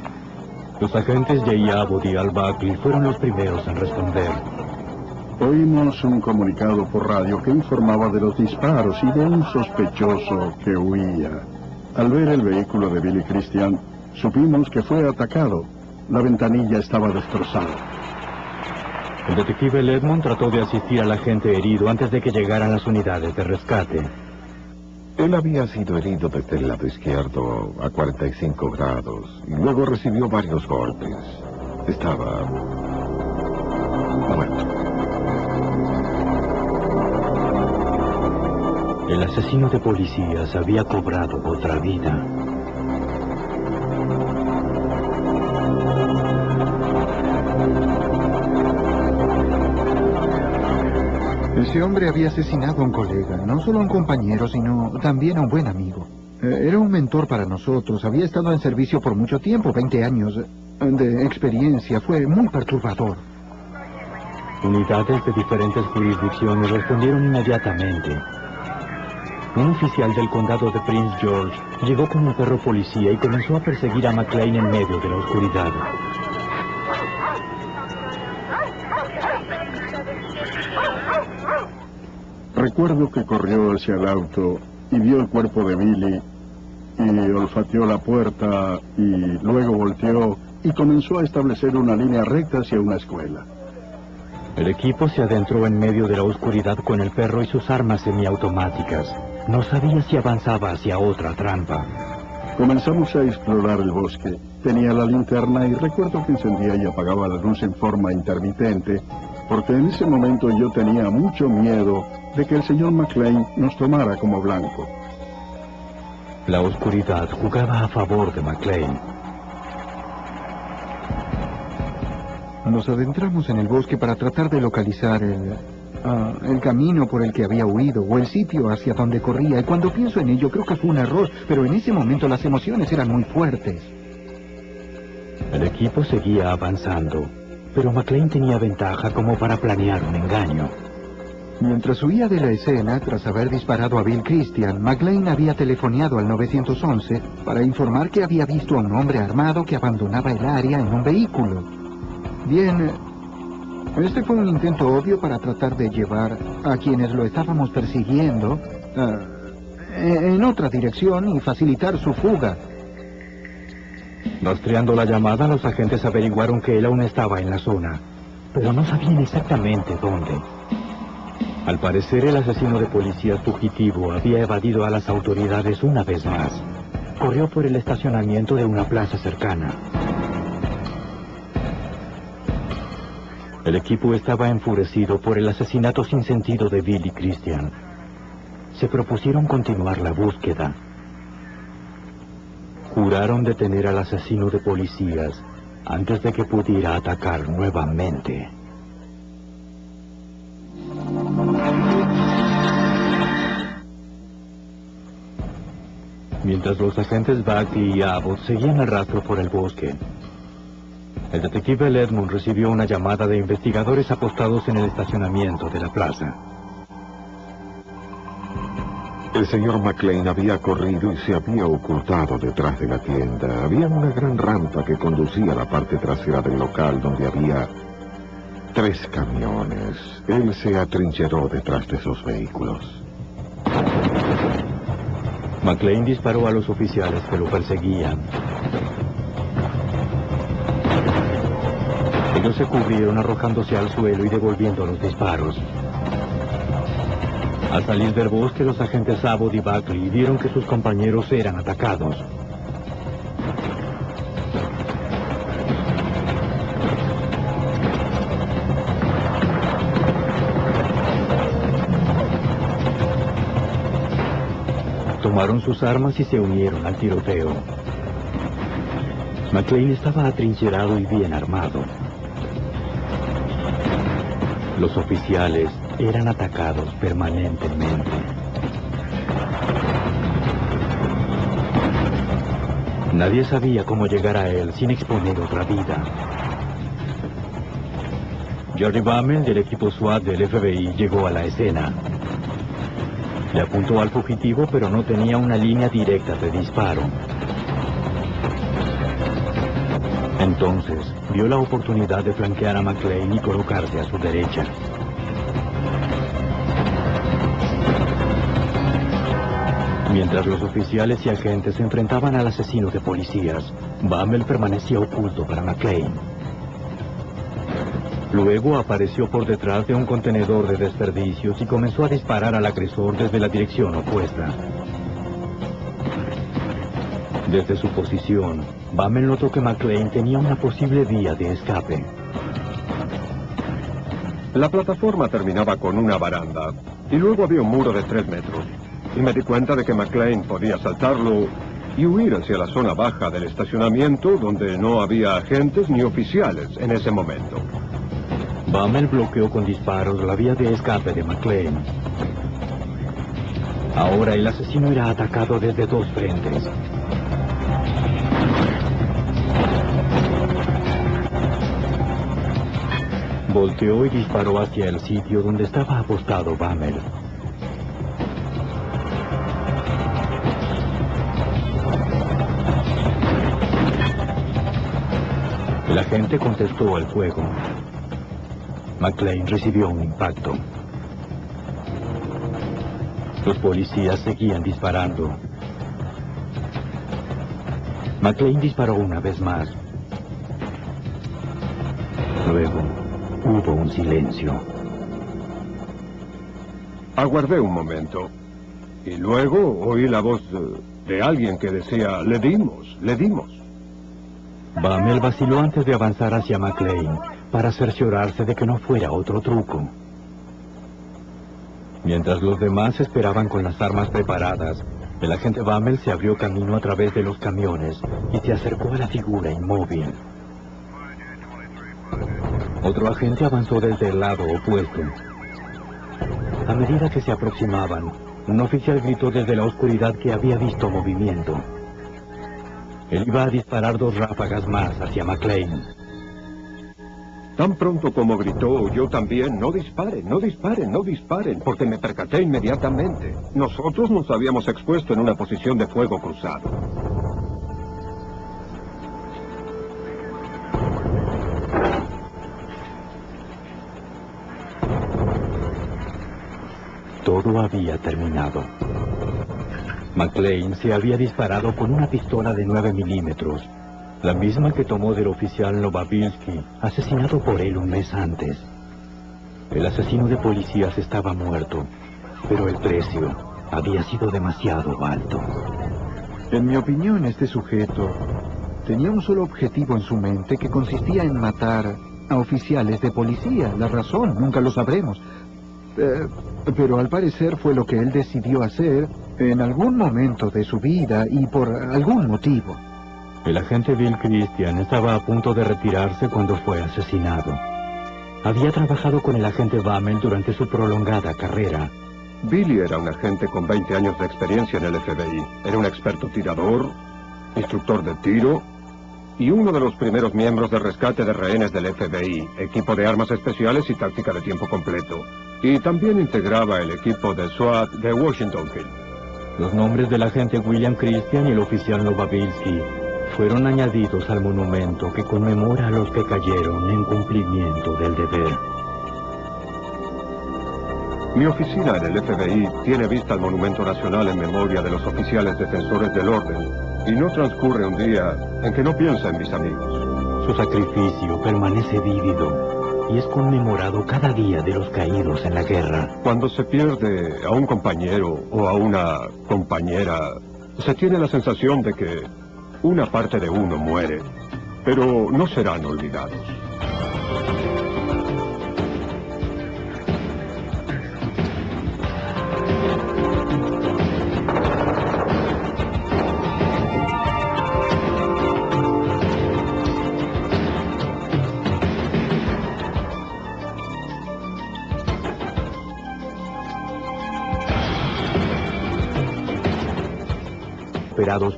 Los agentes Jay Abbott y Al Buckley fueron los primeros en responder. Oímos un comunicado por radio que informaba de los disparos y de un sospechoso que huía. Al ver el vehículo de Billy Christian, supimos que fue atacado. La ventanilla estaba destrozada. El detective Edmond trató de asistir al agente herido antes de que llegaran las unidades de rescate. Él había sido herido desde el lado izquierdo a 45 grados y luego recibió varios golpes. Estaba muerto. El asesino de policías había cobrado otra vida. Ese hombre había asesinado a un colega, no solo a un compañero, sino también a un buen amigo. Era un mentor para nosotros, había estado en servicio por mucho tiempo, 20 años de experiencia, fue muy perturbador. Unidades de diferentes jurisdicciones respondieron inmediatamente. Un oficial del condado de Prince George llegó con un perro policía y comenzó a perseguir a McClane en medio de la oscuridad. Recuerdo que corrió hacia el auto y vio el cuerpo de Billy y olfateó la puerta y luego volteó y comenzó a establecer una línea recta hacia una escuela. El equipo se adentró en medio de la oscuridad con el perro y sus armas semiautomáticas. No sabía si avanzaba hacia otra trampa. Comenzamos a explorar el bosque. Tenía la linterna y recuerdo que encendía y apagaba la luz en forma intermitente, porque en ese momento yo tenía mucho miedo de que el señor McClane nos tomara como blanco. La oscuridad jugaba a favor de McClane. Nos adentramos en el bosque para tratar de localizar el camino por el que había huido o el sitio hacia donde corría. Y cuando pienso en ello, creo que fue un error, pero en ese momento las emociones eran muy fuertes. El equipo seguía avanzando, pero McClane tenía ventaja como para planear un engaño. Mientras huía de la escena, tras haber disparado a Bill Christian, McClane había telefoneado al 911 para informar que había visto a un hombre armado que abandonaba el área en un vehículo. Bien, este fue un intento obvio para tratar de llevar a quienes lo estábamos persiguiendo en otra dirección y facilitar su fuga. Rastreando la llamada, los agentes averiguaron que él aún estaba en la zona, pero no sabían exactamente dónde. Al parecer, el asesino de policías fugitivo había evadido a las autoridades una vez más. Corrió por el estacionamiento de una plaza cercana. El equipo estaba enfurecido por el asesinato sin sentido de Bill y Christian. Se propusieron continuar la búsqueda. Juraron detener al asesino de policías antes de que pudiera atacar nuevamente. Mientras los agentes Buckley y Abbott seguían el rastro por el bosque, el detective Edmund recibió una llamada de investigadores apostados en el estacionamiento de la plaza. El señor McLean había corrido y se había ocultado detrás de la tienda. Había una gran rampa que conducía a la parte trasera del local donde había 3 camiones. Él se atrincheró detrás de esos vehículos. McLean disparó a los oficiales que lo perseguían. Ellos se cubrieron arrojándose al suelo y devolviendo los disparos. Al salir del bosque, los agentes Abbott y Buckley vieron que sus compañeros eran atacados. Tomaron sus armas y se unieron al tiroteo. McLean estaba atrincherado y bien armado. Los oficiales eran atacados permanentemente. Nadie sabía cómo llegar a él sin exponer otra vida. Jerry Bammel, del equipo SWAT del FBI, llegó a la escena. Le apuntó al fugitivo, pero no tenía una línea directa de disparo. Entonces, vio la oportunidad de flanquear a McLean y colocarse a su derecha. Mientras los oficiales y agentes se enfrentaban al asesino de policías, Bammel permanecía oculto para McLean. Luego apareció por detrás de un contenedor de desperdicios y comenzó a disparar al agresor desde la dirección opuesta. Desde su posición, Bammel notó que McLean tenía una posible vía de escape. La plataforma terminaba con una baranda y luego había un muro de 3 metros. Y me di cuenta de que McLean podía saltarlo y huir hacia la zona baja del estacionamiento donde no había agentes ni oficiales en ese momento. Bammel bloqueó con disparos la vía de escape de McLean. Ahora el asesino era atacado desde 2 frentes. Volteó y disparó hacia el sitio donde estaba apostado Bammel. El agente contestó al fuego. McLean recibió un impacto. Los policías seguían disparando. McLean disparó una vez más. Luego, hubo un silencio. Aguardé un momento. Y luego oí la voz de alguien que decía, le dimos, le dimos. Bammel vaciló antes de avanzar hacia McLean para cerciorarse de que no fuera otro truco. Mientras los demás esperaban con las armas preparadas, el agente Bammel se abrió camino a través de los camiones y se acercó a la figura inmóvil. Otro agente avanzó desde el lado opuesto. A medida que se aproximaban, un oficial gritó desde la oscuridad que había visto movimiento. Él iba a disparar 2 ráfagas más hacia McLean. Tan pronto como gritó, yo también, no disparen, no disparen, no disparen, porque me percaté inmediatamente. Nosotros nos habíamos expuesto en una posición de fuego cruzado. Todo había terminado. McLean se había disparado con una pistola de 9 milímetros, la misma que tomó del oficial Novabilsky, asesinado por él un mes antes. El asesino de policías estaba muerto, pero el precio había sido demasiado alto. En mi opinión, este sujeto tenía un solo objetivo en su mente, que consistía en matar a oficiales de policía. La razón, nunca lo sabremos. Pero al parecer fue lo que él decidió hacer en algún momento de su vida y por algún motivo. El agente Bill Christian estaba a punto de retirarse cuando fue asesinado. Había trabajado con el agente Bammel durante su prolongada carrera. Billy era un agente con 20 años de experiencia en el FBI. Era un experto tirador, instructor de tiro y uno de los primeros miembros de rescate de rehenes del FBI, equipo de armas especiales y táctica de tiempo completo. Y también integraba el equipo de SWAT de Washington Hill. Los nombres del agente William Christian y el oficial Novabilsky fueron añadidos al monumento que conmemora a los que cayeron en cumplimiento del deber. Mi oficina en el FBI tiene vista al Monumento Nacional en memoria de los oficiales defensores del orden, y no transcurre un día en que no piense en mis amigos. Su sacrificio permanece vívido y es conmemorado cada día de los caídos en la guerra. Cuando se pierde a un compañero o a una compañera, se tiene la sensación de que una parte de uno muere, pero no serán olvidados.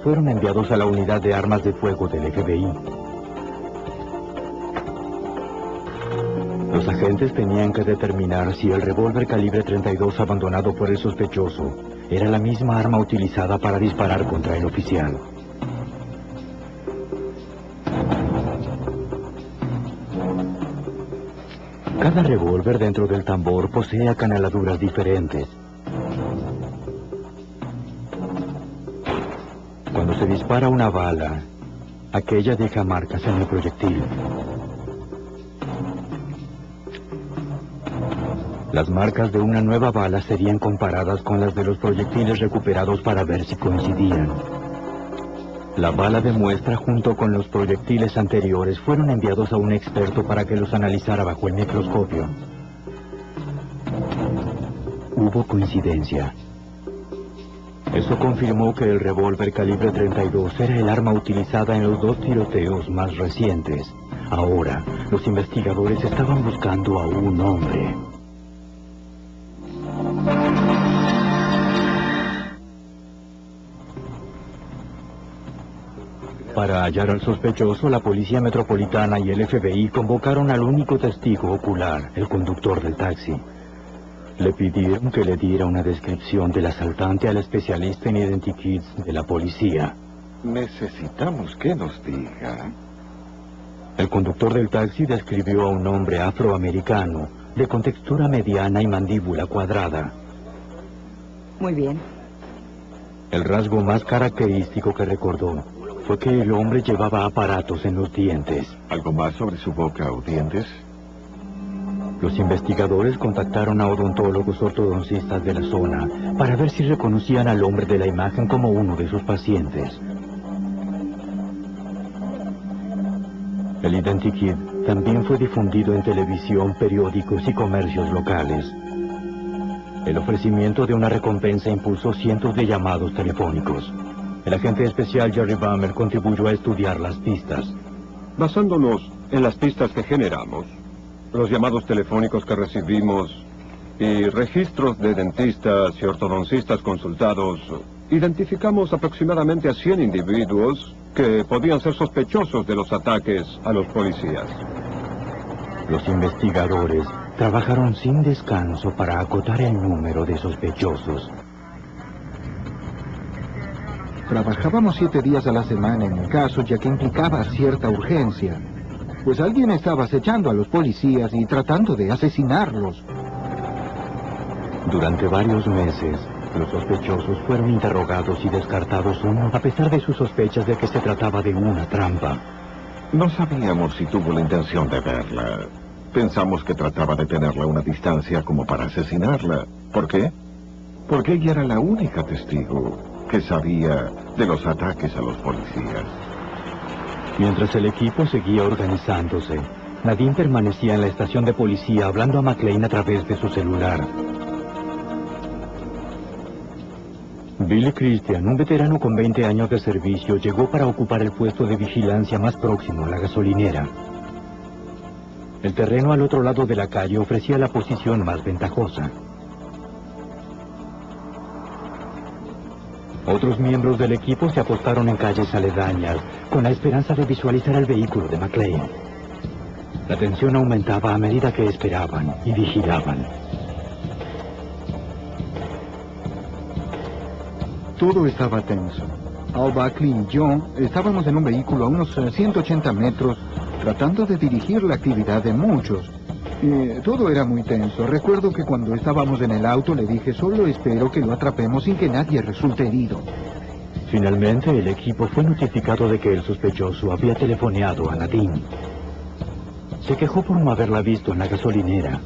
Fueron enviados a la unidad de armas de fuego del FBI. Los agentes tenían que determinar si el revólver calibre 32 abandonado por el sospechoso era la misma arma utilizada para disparar contra el oficial. Cada revólver dentro del tambor posee acanaladuras diferentes. Cuando se dispara una bala, aquella deja marcas en el proyectil. Las marcas de una nueva bala serían comparadas con las de los proyectiles recuperados para ver si coincidían. La bala de muestra junto con los proyectiles anteriores fueron enviados a un experto para que los analizara bajo el microscopio. Hubo coincidencia. Eso confirmó que el revólver calibre 32 era el arma utilizada en los 2 tiroteos más recientes. Ahora, los investigadores estaban buscando a un hombre. Para hallar al sospechoso, la Policía Metropolitana y el FBI convocaron al único testigo ocular, el conductor del taxi. Le pidieron que le diera una descripción del asaltante al especialista en identikits de la policía. Necesitamos que nos diga. El conductor del taxi describió a un hombre afroamericano, de contextura mediana y mandíbula cuadrada. Muy bien. El rasgo más característico que recordó fue que el hombre llevaba aparatos en los dientes. ¿Algo más sobre su boca o dientes? Los investigadores contactaron a odontólogos ortodoncistas de la zona para ver si reconocían al hombre de la imagen como uno de sus pacientes. El identikit también fue difundido en televisión, periódicos y comercios locales. El ofrecimiento de una recompensa impulsó cientos de llamados telefónicos. El agente especial Jerry Bammel contribuyó a estudiar las pistas. Basándonos en las pistas que generamos, los llamados telefónicos que recibimos y registros de dentistas y ortodoncistas consultados, identificamos aproximadamente a 100 individuos que podían ser sospechosos de los ataques a los policías. Los investigadores trabajaron sin descanso para acotar el número de sospechosos. Trabajábamos 7 días a la semana en el caso, ya que implicaba cierta urgencia. Pues alguien estaba acechando a los policías y tratando de asesinarlos. Durante varios meses, Los sospechosos fueron interrogados y descartados uno, a pesar de sus sospechas de que se trataba de una trampa. No sabíamos si tuvo la intención de verla. Pensamos que trataba de tenerla a una distancia como para asesinarla. ¿Por qué? Porque ella era la única testigo que sabía de los ataques a los policías. Mientras el equipo seguía organizándose, Nadine permanecía en la estación de policía hablando a McClane a través de su celular. Billy Christian, un veterano con 20 años de servicio, llegó para ocupar el puesto de vigilancia más próximo a la gasolinera. El terreno al otro lado de la calle ofrecía la posición más ventajosa. Otros miembros del equipo se apostaron en calles aledañas, con la esperanza de visualizar el vehículo de McClane. La tensión aumentaba a medida que esperaban y vigilaban. Todo estaba tenso. Al Buckley y yo estábamos en un vehículo a unos 180 metros, tratando de dirigir la actividad de muchos. Todo era muy tenso. Recuerdo que cuando estábamos en el auto le dije, solo espero que lo atrapemos sin que nadie resulte herido. Finalmente, el equipo fue notificado de que el sospechoso había telefoneado a Nadine. Se quejó por no haberla visto en la gasolinera.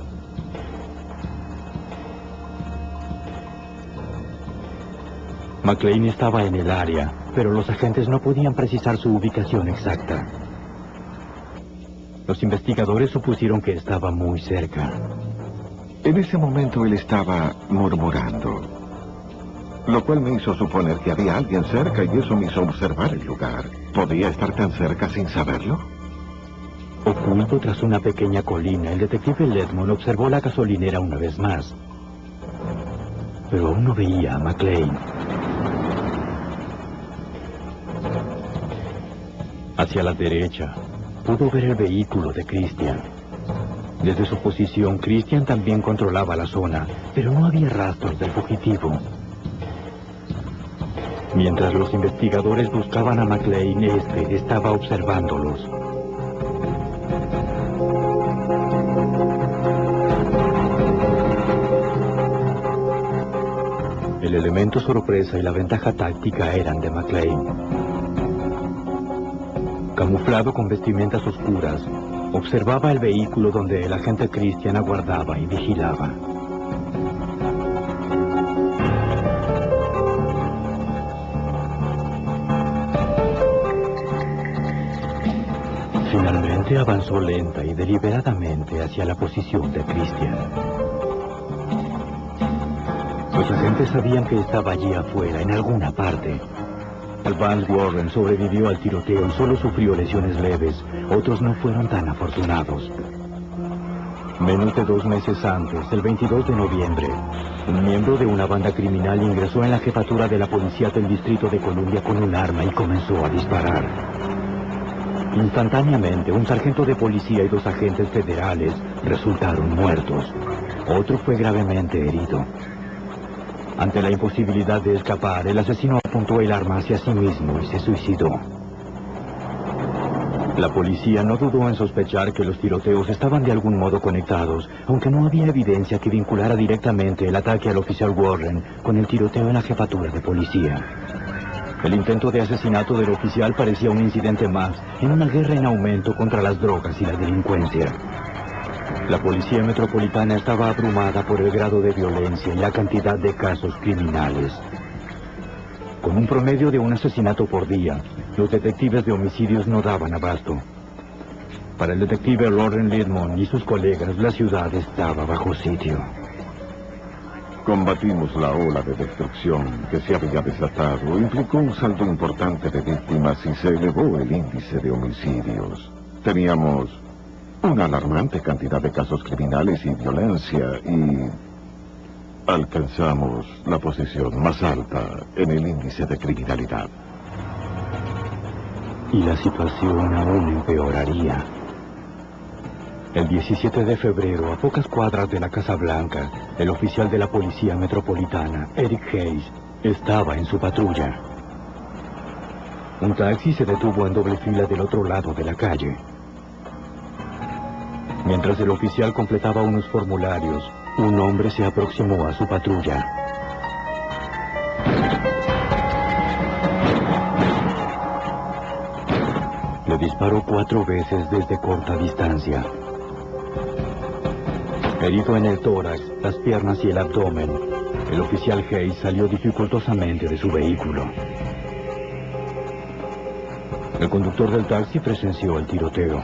McClane estaba en el área, pero los agentes no podían precisar su ubicación exacta. Los investigadores supusieron que estaba muy cerca. En ese momento él estaba murmurando, lo cual me hizo suponer que había alguien cerca y eso me hizo observar el lugar. ¿Podía estar tan cerca sin saberlo? Oculto tras una pequeña colina, el detective Ledmond observó la gasolinera una vez más. Pero aún no veía a McClane. Hacia la derecha, pudo ver el vehículo de Christian. Desde su posición, Christian también controlaba la zona, pero no había rastros del fugitivo. Mientras los investigadores buscaban a McClane, este estaba observándolos. El elemento sorpresa y la ventaja táctica eran de McClane. Camuflado con vestimentas oscuras, observaba el vehículo donde el agente Christian aguardaba y vigilaba. Finalmente avanzó lenta y deliberadamente hacia la posición de Christian. Los agentes sabían que estaba allí afuera, en alguna parte. Vance Warren sobrevivió al tiroteo y solo sufrió lesiones leves. Otros no fueron tan afortunados. Menos de 2 meses antes, el 22 de noviembre, un miembro de una banda criminal ingresó en la jefatura de la policía del Distrito de Columbia con un arma y comenzó a disparar. Instantáneamente, un sargento de policía y 2 agentes federales resultaron muertos. Otro fue gravemente herido. Ante la imposibilidad de escapar, el asesino apuntó el arma hacia sí mismo y se suicidó. La policía no dudó en sospechar que los tiroteos estaban de algún modo conectados, aunque no había evidencia que vinculara directamente el ataque al oficial Warren con el tiroteo en la jefatura de policía. El intento de asesinato del oficial parecía un incidente más en una guerra en aumento contra las drogas y la delincuencia. La policía metropolitana estaba abrumada por el grado de violencia y la cantidad de casos criminales. Con un promedio de un asesinato por día, los detectives de homicidios no daban abasto. Para el detective Loren Ledmond y sus colegas, la ciudad estaba bajo sitio. Combatimos la ola de destrucción que se había desatado. Implicó un saldo importante de víctimas y se elevó el índice de homicidios. Teníamos una alarmante cantidad de casos criminales y violencia y alcanzamos la posición más alta en el índice de criminalidad. Y la situación aún empeoraría. El 17 de febrero, a pocas cuadras de la Casa Blanca, el oficial de la policía metropolitana, Eric Hayes, estaba en su patrulla. Un taxi se detuvo en doble fila del otro lado de la calle. Mientras el oficial completaba unos formularios, un hombre se aproximó a su patrulla. Disparó 4 veces desde corta distancia. Herido en el tórax, las piernas y el abdomen, el oficial Hayes salió dificultosamente de su vehículo. El conductor del taxi presenció el tiroteo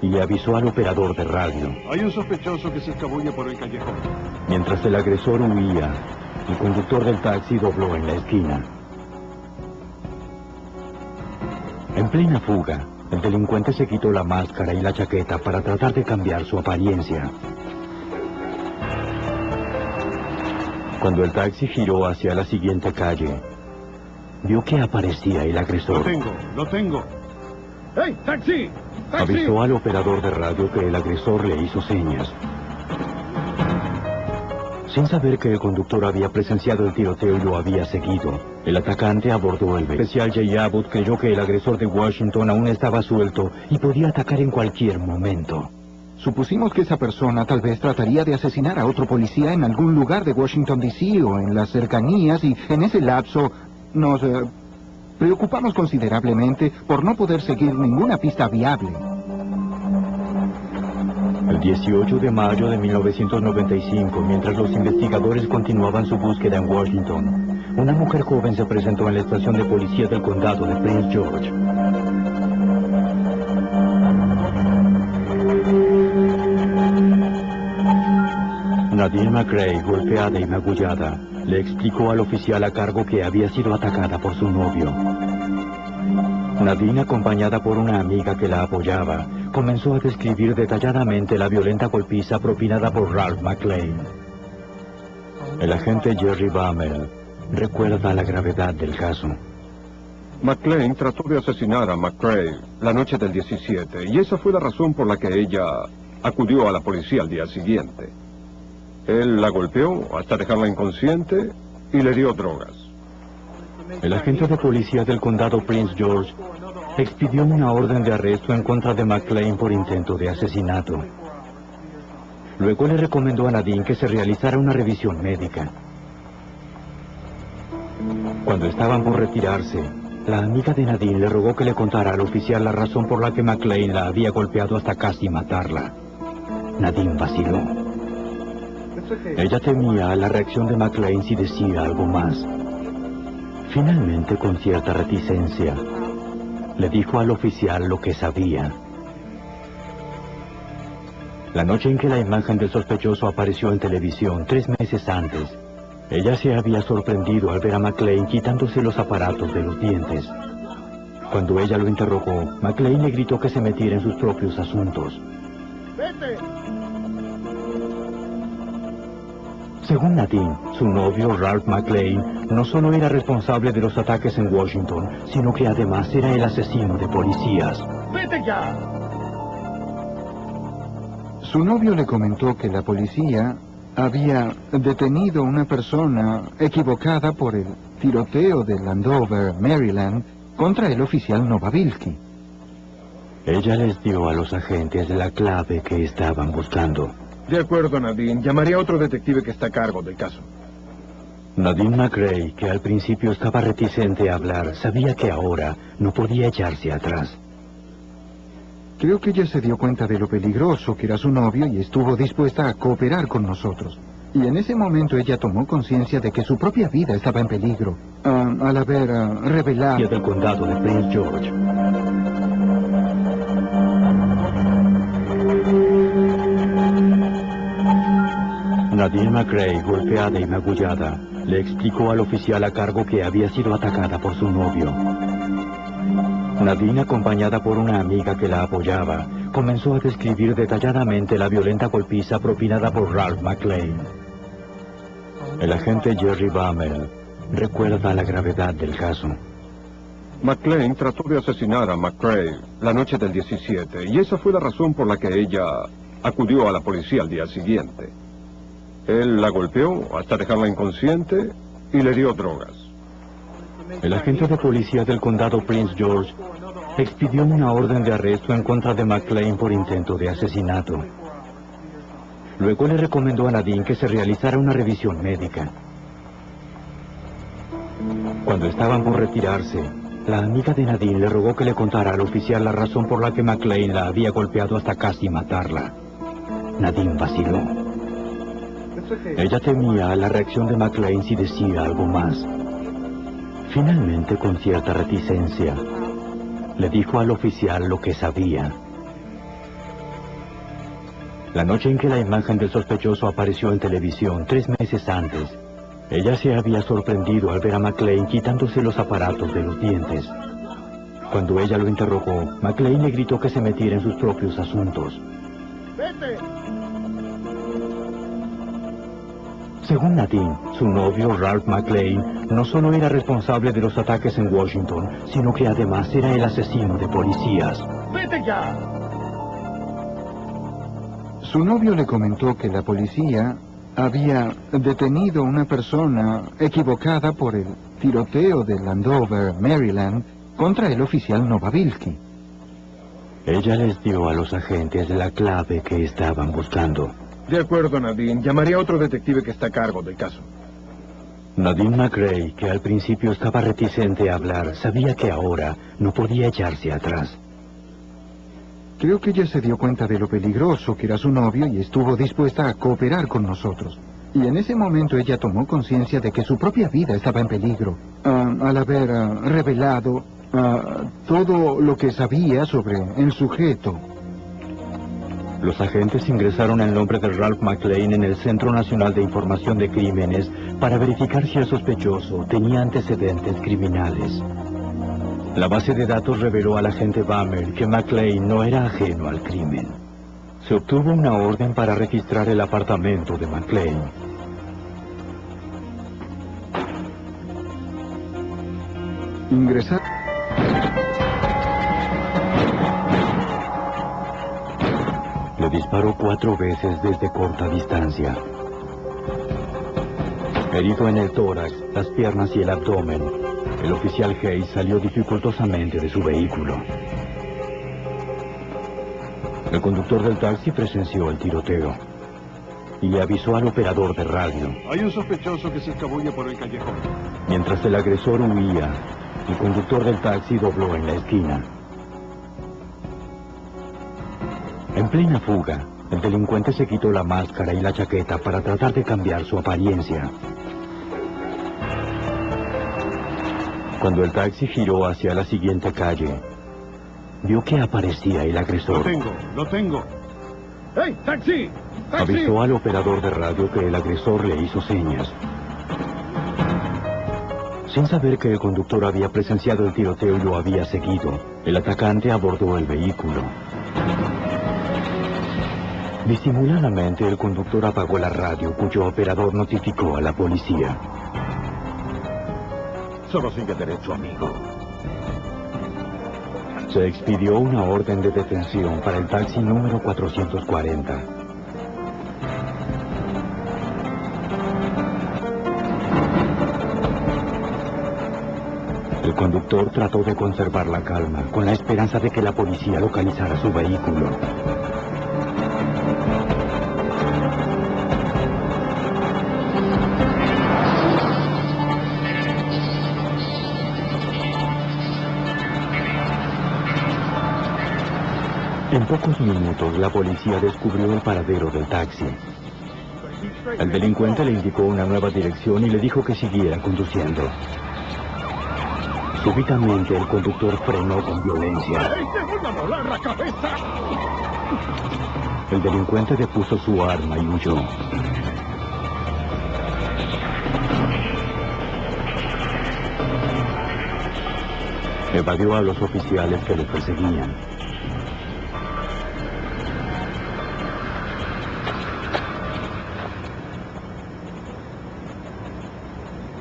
y avisó al operador de radio. Hay un sospechoso que se escabulle por el callejón. Mientras el agresor huía, el conductor del taxi dobló en la esquina. En plena fuga, el delincuente se quitó la máscara y la chaqueta para tratar de cambiar su apariencia. Cuando el taxi giró hacia la siguiente calle, vio que aparecía el agresor. Lo tengo. ¡Hey, taxi! ¡Taxi! Avisó al operador de radio que el agresor le hizo señas. Sin saber que el conductor había presenciado el tiroteo y lo había seguido, el atacante abordó el vehículo. El especial Jay Abbott creyó que el agresor de Washington aún estaba suelto y podía atacar en cualquier momento. Supusimos que esa persona tal vez trataría de asesinar a otro policía en algún lugar de Washington, D.C. o en las cercanías, y en ese lapso nos preocupamos considerablemente por no poder seguir ninguna pista viable. El 18 de mayo de 1995, mientras los investigadores continuaban su búsqueda en Washington, una mujer joven se presentó en la estación de policía del condado de Prince George. Nadine McRae, golpeada y magullada, le explicó al oficial a cargo que había sido atacada por su novio. Nadine, acompañada por una amiga que la apoyaba, comenzó a describir detalladamente la violenta golpiza propinada por Ralph McClane. El agente Jerry Bammel recuerda la gravedad del caso. McClane trató de asesinar a McRae la noche del 17, y esa fue la razón por la que ella acudió a la policía al día siguiente. Él la golpeó hasta dejarla inconsciente y le dio drogas. El agente de policía del condado Prince George expidió una orden de arresto en contra de McClane por intento de asesinato. Luego le recomendó a Nadine que se realizara una revisión médica. Cuando estaban por retirarse, la amiga de Nadine le rogó que le contara al oficial la razón por la que McClane la había golpeado hasta casi matarla. Nadine vaciló. Ella temía la reacción de McClane si decía algo más. Finalmente, con cierta reticencia, le dijo al oficial lo que sabía. La noche en que la imagen del sospechoso apareció en televisión 3 meses antes, ella se había sorprendido al ver a McClane quitándose los aparatos de los dientes. Cuando ella lo interrogó, McClane le gritó que se metiera en sus propios asuntos. ¡Vete! Según Nadine, su novio Ralph McClane no solo era responsable de los ataques en Washington, sino que además era el asesino de policías. ¡Vete ya! Su novio le comentó que la policía había detenido a una persona equivocada por el tiroteo de Landover, Maryland, contra el oficial Novavilsky. Ella les dio a los agentes la clave que estaban buscando. De acuerdo, Nadine. Llamaré a otro detective que está a cargo del caso. Nadine McRae, que al principio estaba reticente a hablar, sabía que ahora no podía echarse atrás. Creo que ella se dio cuenta de lo peligroso que era su novio y estuvo dispuesta a cooperar con nosotros. Y en ese momento ella tomó conciencia de que su propia vida estaba en peligro, al haber revelado... del condado de Prince George. Nadine McRae, golpeada y magullada, le explicó al oficial a cargo que había sido atacada por su novio. Nadine, acompañada por una amiga que la apoyaba, comenzó a describir detalladamente la violenta golpiza propinada por Ralph McClane. El agente Jerry Bammel recuerda la gravedad del caso. McClane trató de asesinar a McRae la noche del 17, y esa fue la razón por la que ella acudió a la policía al día siguiente. Él la golpeó hasta dejarla inconsciente y le dio drogas. El agente de policía del condado Prince George expidió una orden de arresto en contra de McClane por intento de asesinato. Luego le recomendó a Nadine que se realizara una revisión médica. Cuando estaban por retirarse, La amiga de Nadine le rogó que le contara al oficial la razón por la que McLean la había golpeado hasta casi matarla. Nadine vaciló. Ella temía la reacción de McLean si decía algo más. Finalmente, con cierta reticencia, le dijo al oficial lo que sabía. La noche en que la imagen del sospechoso apareció en televisión, 3 meses antes, ella se había sorprendido al ver a McLean quitándose los aparatos de los dientes. Cuando ella lo interrogó, McLean le gritó que se metiera en sus propios asuntos. ¡Vete! Según Nadine, su novio Ralph McLean no solo era responsable de los ataques en Washington, sino que además era el asesino de policías. ¡Vete ya! Su novio le comentó que la policía había detenido a una persona equivocada por el tiroteo de Landover, Maryland, contra el oficial Novavilsky. Ella les dio a los agentes la clave que estaban buscando. De acuerdo, Nadine. Llamaré a otro detective que está a cargo del caso. Nadine McRae, que al principio estaba reticente a hablar, sabía que ahora no podía echarse atrás. Creo que ella se dio cuenta de lo peligroso que era su novio y estuvo dispuesta a cooperar con nosotros. Y en ese momento ella tomó conciencia de que su propia vida estaba en peligro, al haber revelado todo lo que sabía sobre el sujeto. Los agentes ingresaron el nombre de Ralph McLean en el Centro Nacional de Información de Crímenes para verificar si el sospechoso tenía antecedentes criminales. La base de datos reveló al agente Bammer que McLean no era ajeno al crimen. Se obtuvo una orden para registrar el apartamento de McLean. Ingresar. Le disparó 4 veces desde corta distancia. Herido en el tórax, las piernas y el abdomen, el oficial Hayes salió dificultosamente de su vehículo. El conductor del taxi presenció el tiroteo y le avisó al operador de radio. Hay un sospechoso que se escabulle por el callejón. Mientras el agresor huía, el conductor del taxi dobló en la esquina. En plena fuga, el delincuente se quitó la máscara y la chaqueta para tratar de cambiar su apariencia. Cuando el taxi giró hacia la siguiente calle, vio que aparecía el agresor. Lo tengo. ¡Hey, taxi! ¡Taxi! Avisó al operador de radio que el agresor le hizo señas. Sin saber que el conductor había presenciado el tiroteo y lo había seguido, el atacante abordó el vehículo. Disimuladamente, el conductor apagó la radio, cuyo operador notificó a la policía. Solo sigue derecho, amigo. Se expidió una orden de detención para el taxi número 440. El conductor trató de conservar la calma, con la esperanza de que la policía localizara su vehículo. En pocos minutos, la policía descubrió el paradero del taxi. El delincuente le indicó una nueva dirección y le dijo que siguiera conduciendo. Súbitamente, el conductor frenó con violencia. El delincuente depuso su arma y huyó. Evadió a los oficiales que le perseguían.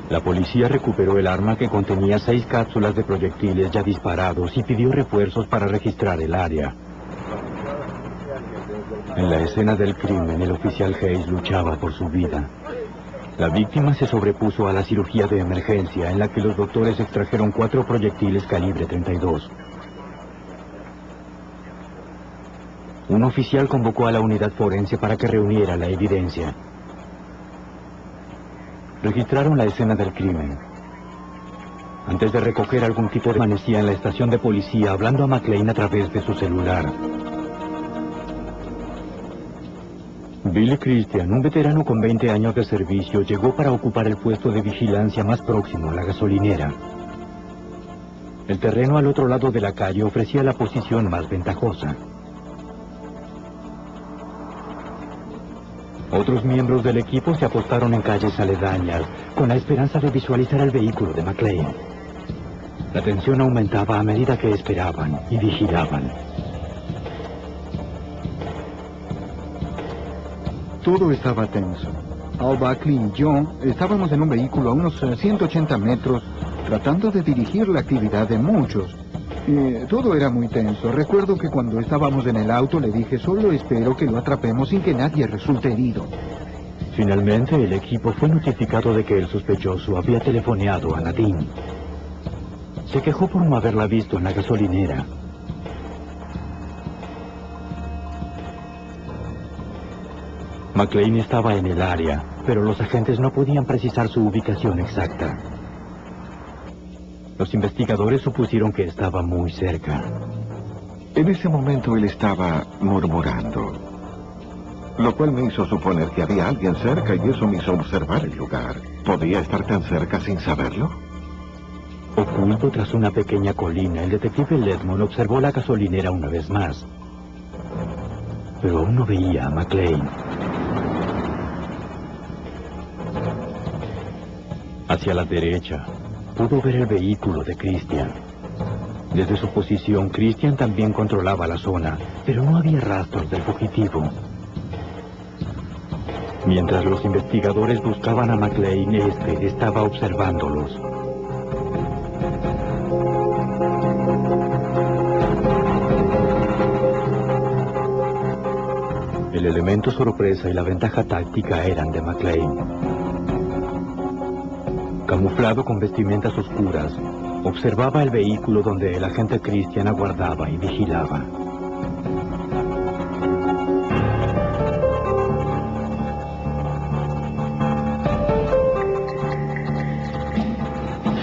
La policía recuperó el arma que contenía 6 cápsulas de proyectiles ya disparados y pidió refuerzos para registrar el área. En la escena del crimen, el oficial Hayes luchaba por su vida. La víctima se sobrepuso a la cirugía de emergencia, en la que los doctores extrajeron 4 proyectiles calibre 32. Un oficial convocó a la unidad forense para que reuniera la evidencia. Registraron la escena del crimen. Antes de recoger algún tipo de permanecía en la estación de policía hablando a McClane a través de su celular. Billy Christian, un veterano con 20 años de servicio, llegó para ocupar el puesto de vigilancia más próximo a la gasolinera. El terreno al otro lado de la calle ofrecía la posición más ventajosa. Otros miembros del equipo se apostaron en calles aledañas, con la esperanza de visualizar el vehículo de McClane. La tensión aumentaba a medida que esperaban y vigilaban. Todo estaba tenso. Al Buckley y yo estábamos en un vehículo a unos 180 metros, tratando de dirigir la actividad de muchos. Todo era muy tenso. Recuerdo que cuando estábamos en el auto le dije, solo espero que lo atrapemos sin que nadie resulte herido. Finalmente, el equipo fue notificado de que el sospechoso había telefoneado a Nadine. Se quejó por no haberla visto en la gasolinera. McClane estaba en el área, pero los agentes no podían precisar su ubicación exacta. Los investigadores supusieron que estaba muy cerca. En ese momento él estaba murmurando, lo cual me hizo suponer que había alguien cerca y eso me hizo observar el lugar. ¿Podía estar tan cerca sin saberlo? Oculto tras una pequeña colina, el detective Ledmond observó la gasolinera una vez más. Pero aún no veía a McClane. Hacia la derecha, pudo ver el vehículo de Christian. Desde su posición, Christian también controlaba la zona, pero no había rastros del fugitivo. Mientras los investigadores buscaban a McClane, este estaba observándolos. El elemento sorpresa y la ventaja táctica eran de McClane. Camuflado con vestimentas oscuras, observaba el vehículo donde el agente Christian aguardaba y vigilaba.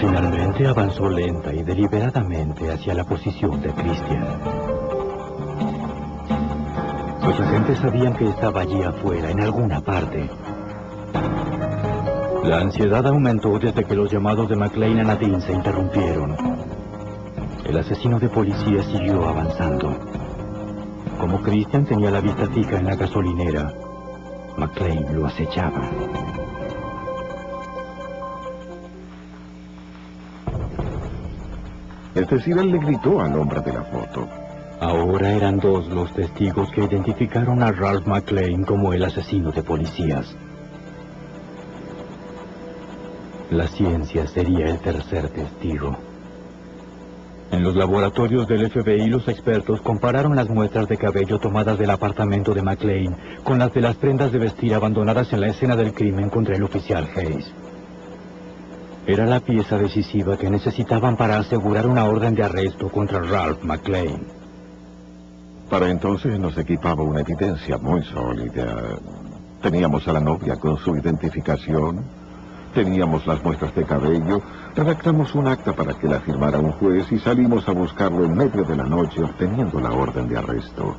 Finalmente avanzó lenta y deliberadamente hacia la posición de Christian. Los agentes sabían que estaba allí afuera, en alguna parte. La ansiedad aumentó desde que los llamados de McClane a Nadine se interrumpieron. El asesino de policía siguió avanzando. Como Christian tenía la vista fija en la gasolinera, McClane lo acechaba. Es decir, él le gritó al hombre de la foto. Ahora eran dos los testigos que identificaron a Ralph McClane como el asesino de policías. La ciencia sería el tercer testigo. En los laboratorios del FBI, los expertos compararon las muestras de cabello tomadas del apartamento de McClane con las de las prendas de vestir abandonadas en la escena del crimen contra el oficial Hayes. Era la pieza decisiva que necesitaban para asegurar una orden de arresto contra Ralph McClane. Para entonces nos equipaba una evidencia muy sólida. Teníamos a la novia con su identificación. Teníamos las muestras de cabello, redactamos un acta para que la firmara un juez y salimos a buscarlo en medio de la noche obteniendo la orden de arresto.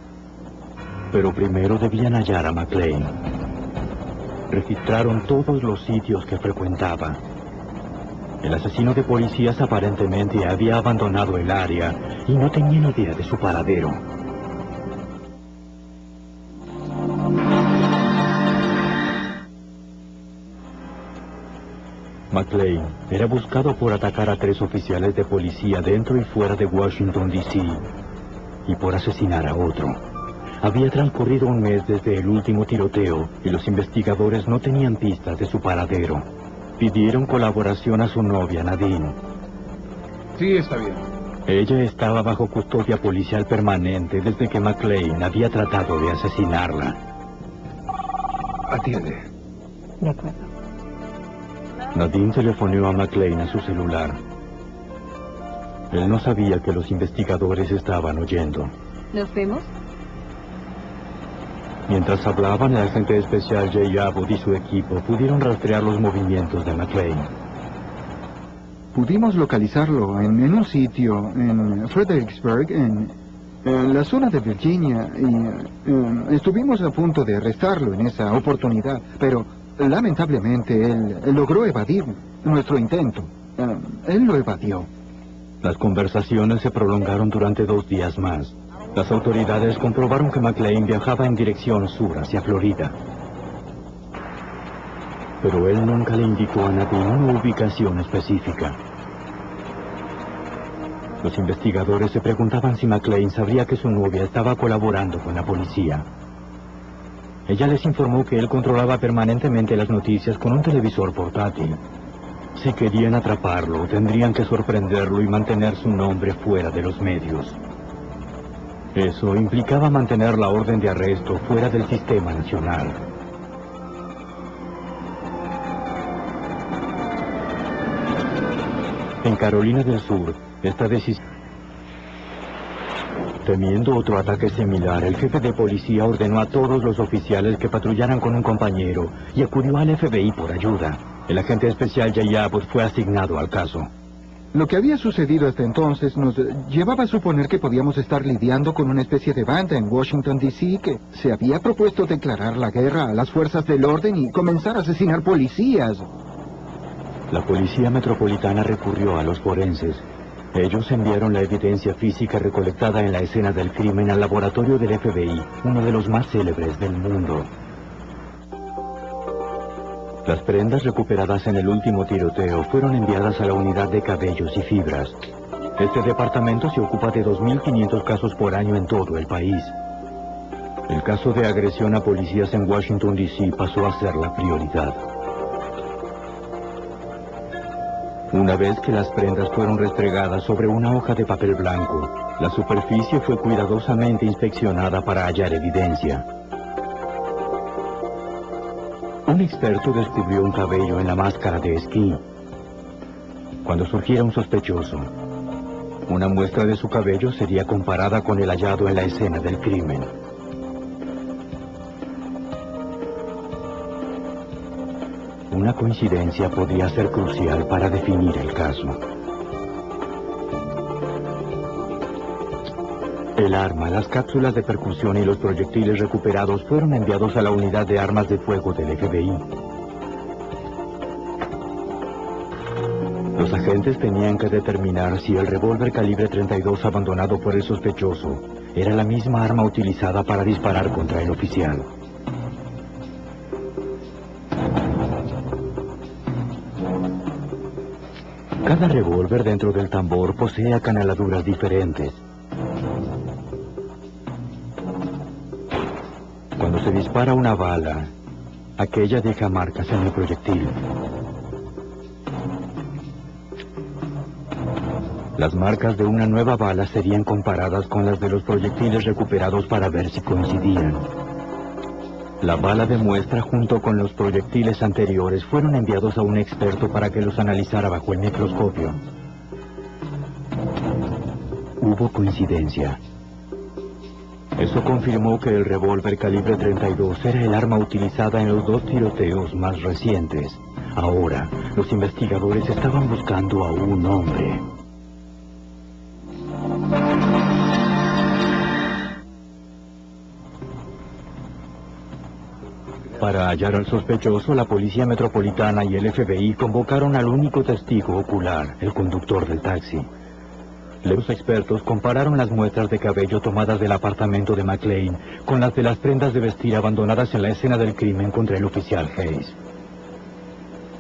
Pero primero debían hallar a McClane. Registraron todos los sitios que frecuentaba. El asesino de policías aparentemente había abandonado el área y no tenían idea de su paradero. McClane era buscado por atacar a 3 oficiales de policía dentro y fuera de Washington, D.C. y por asesinar a otro. Había transcurrido un mes desde el último tiroteo y los investigadores no tenían pistas de su paradero. Pidieron colaboración a su novia, Nadine. Sí, está bien. Ella estaba bajo custodia policial permanente desde que McClane había tratado de asesinarla. Atiende. De acuerdo. Nadine telefoneó a McClane a su celular. Él no sabía que los investigadores estaban oyendo. ¿Nos vemos? Mientras hablaban, el agente especial Jay Abbott y su equipo pudieron rastrear los movimientos de McClane. Pudimos localizarlo en un sitio en Fredericksburg, en la zona de Virginia, y estuvimos a punto de arrestarlo en esa oportunidad, pero lamentablemente él logró evadir nuestro intento. Él lo evadió. Las conversaciones se prolongaron durante 2 días más. Las autoridades comprobaron que McLean viajaba en dirección sur hacia Florida. Pero él nunca le indicó a nadie una ubicación específica. Los investigadores se preguntaban si McLean sabría que su novia estaba colaborando con la policía. Ella les informó que él controlaba permanentemente las noticias con un televisor portátil. Si querían atraparlo, tendrían que sorprenderlo y mantener su nombre fuera de los medios. Eso implicaba mantener la orden de arresto fuera del sistema nacional. En Carolina del Sur, esta decisión... Temiendo otro ataque similar, el jefe de policía ordenó a todos los oficiales que patrullaran con un compañero y acudió al FBI por ayuda. El agente especial Jay Abbott fue asignado al caso. Lo que había sucedido hasta entonces nos llevaba a suponer que podíamos estar lidiando con una especie de banda en Washington, D.C. que se había propuesto declarar la guerra a las fuerzas del orden y comenzar a asesinar policías. La policía metropolitana recurrió a los forenses. Ellos enviaron la evidencia física recolectada en la escena del crimen al laboratorio del FBI, uno de los más célebres del mundo. Las prendas recuperadas en el último tiroteo fueron enviadas a la unidad de cabellos y fibras. Este departamento se ocupa de 2.500 casos por año en todo el país. El caso de agresión a policías en Washington, D.C. pasó a ser la prioridad. Una vez que las prendas fueron restregadas sobre una hoja de papel blanco, la superficie fue cuidadosamente inspeccionada para hallar evidencia. Un experto descubrió un cabello en la máscara de esquí. Cuando surgiera un sospechoso, una muestra de su cabello sería comparada con el hallado en la escena del crimen. Una coincidencia podría ser crucial para definir el caso. El arma, las cápsulas de percusión y los proyectiles recuperados fueron enviados a la unidad de armas de fuego del FBI. Los agentes tenían que determinar si el revólver calibre 32 abandonado por el sospechoso era la misma arma utilizada para disparar contra el oficial. Cada revólver dentro del tambor posee acanaladuras diferentes. Cuando se dispara una bala, aquella deja marcas en el proyectil. Las marcas de una nueva bala serían comparadas con las de los proyectiles recuperados para ver si coincidían. La bala de muestra junto con los proyectiles anteriores fueron enviados a un experto para que los analizara bajo el microscopio. Hubo coincidencia. Eso confirmó que el revólver calibre 32 era el arma utilizada en los 2 tiroteos más recientes. Ahora, los investigadores estaban buscando a un hombre. Para hallar al sospechoso, la Policía Metropolitana y el FBI convocaron al único testigo ocular, el conductor del taxi. Los expertos compararon las muestras de cabello tomadas del apartamento de McLean con las de las prendas de vestir abandonadas en la escena del crimen contra el oficial Hayes.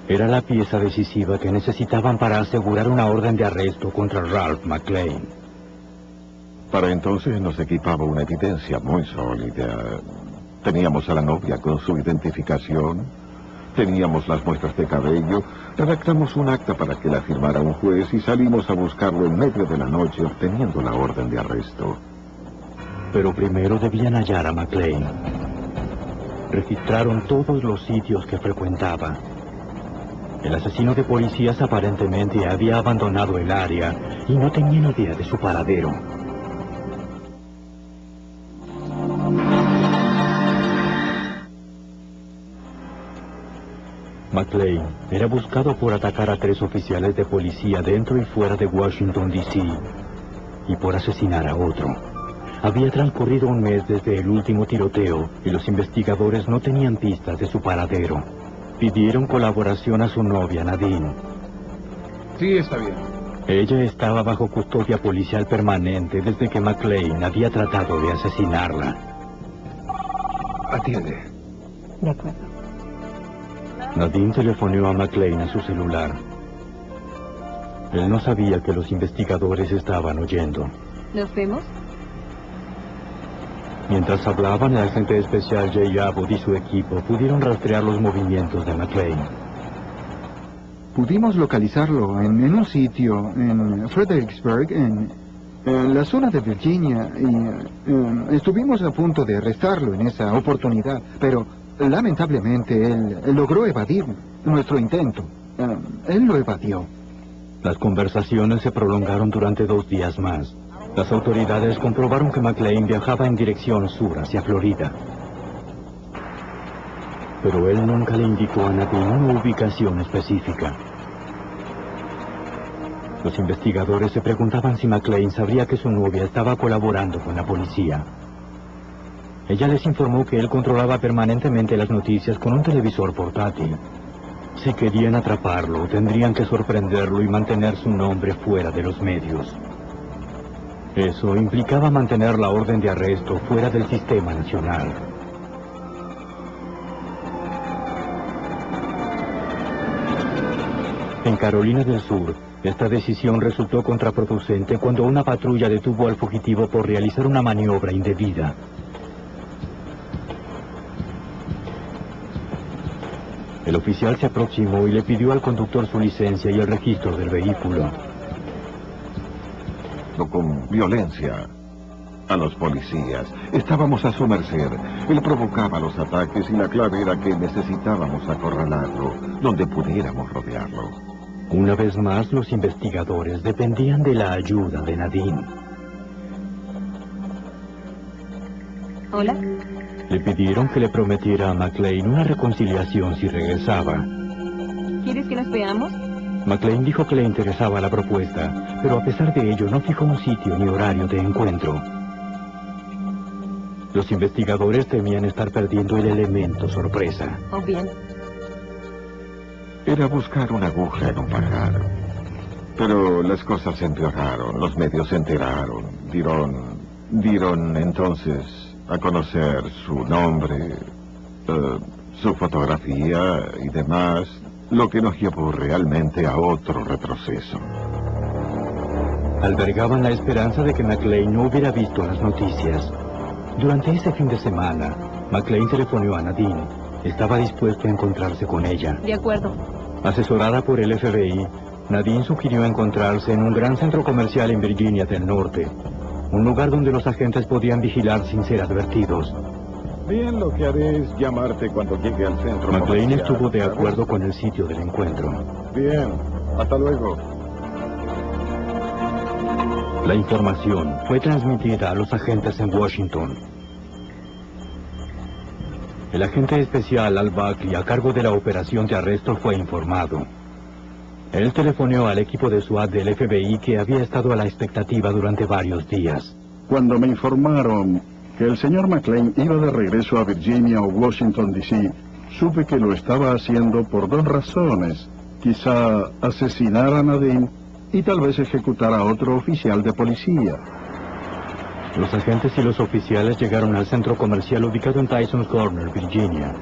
Era la pieza decisiva que necesitaban para asegurar una orden de arresto contra Ralph McLean. Para entonces nos equipaba una evidencia muy sólida. Teníamos a la novia con su identificación, teníamos las muestras de cabello, redactamos un acta para que la firmara un juez y salimos a buscarlo en medio de la noche obteniendo la orden de arresto. Pero primero debían hallar a McLean. Registraron todos los sitios que frecuentaba. El asesino de policías aparentemente había abandonado el área y no tenían idea de su paradero. McClane era buscado por atacar a 3 oficiales de policía dentro y fuera de Washington, D.C. y por asesinar a otro. Había transcurrido un mes desde el último tiroteo y los investigadores no tenían pistas de su paradero. Pidieron colaboración a su novia, Nadine. Sí, está bien. Ella estaba bajo custodia policial permanente desde que McClane había tratado de asesinarla. Atiende. De acuerdo. Nadine telefoneó a McClane a su celular. Él no sabía que los investigadores estaban oyendo. ¿Nos vemos? Mientras hablaban, el agente especial Jay Abbott y su equipo pudieron rastrear los movimientos de McClane. Pudimos localizarlo en un sitio en Fredericksburg, en la zona de Virginia, y estuvimos a punto de arrestarlo en esa oportunidad, pero lamentablemente él logró evadir nuestro intento. Él lo evadió. Las conversaciones se prolongaron durante 2 días más. Las autoridades comprobaron que McClane viajaba en dirección sur hacia Florida. Pero él nunca le indicó a Nadine una ubicación específica. Los investigadores se preguntaban si McClane sabría que su novia estaba colaborando con la policía. Ella les informó que él controlaba permanentemente las noticias con un televisor portátil. Si querían atraparlo, tendrían que sorprenderlo y mantener su nombre fuera de los medios. Eso implicaba mantener la orden de arresto fuera del sistema nacional. En Carolina del Sur, esta decisión resultó contraproducente cuando una patrulla detuvo al fugitivo por realizar una maniobra indebida. El oficial se aproximó y le pidió al conductor su licencia y el registro del vehículo. Con violencia a los policías. Estábamos a su merced. Él provocaba los ataques y la clave era que necesitábamos acorralarlo, donde pudiéramos rodearlo. Una vez más, los investigadores dependían de la ayuda de Nadine. Hola. Le pidieron que le prometiera a McClane una reconciliación si regresaba. ¿Quieres que nos veamos? McClane dijo que le interesaba la propuesta, pero a pesar de ello no fijó un sitio ni horario de encuentro. Los investigadores temían estar perdiendo el elemento sorpresa. Oh, bien. Era buscar una aguja en un pajar. Pero las cosas se empeoraron, los medios se enteraron, dieron entonces a conocer su nombre, su fotografía y demás, lo que nos llevó realmente a otro retroceso. Albergaban la esperanza de que McClane no hubiera visto las noticias. Durante ese fin de semana, McClane telefoneó a Nadine. Estaba dispuesto a encontrarse con ella. De acuerdo. Asesorada por el FBI, Nadine sugirió encontrarse en un gran centro comercial en Virginia del Norte, un lugar donde los agentes podían vigilar sin ser advertidos. Bien, lo que haré es llamarte cuando llegue al centro. McClane estuvo de acuerdo con el sitio del encuentro. Bien, hasta luego. La información fue transmitida a los agentes en Washington. El agente especial Al Buckley, a cargo de la operación de arresto, fue informado. Él telefoneó al equipo de SWAT del FBI que había estado a la expectativa durante varios días. Cuando me informaron que el señor McClane iba de regreso a Virginia o Washington, D.C., supe que lo estaba haciendo por 2 razones. Quizá asesinar a Nadine y tal vez ejecutar a otro oficial de policía. Los agentes y los oficiales llegaron al centro comercial ubicado en Tyson's Corner, Virginia.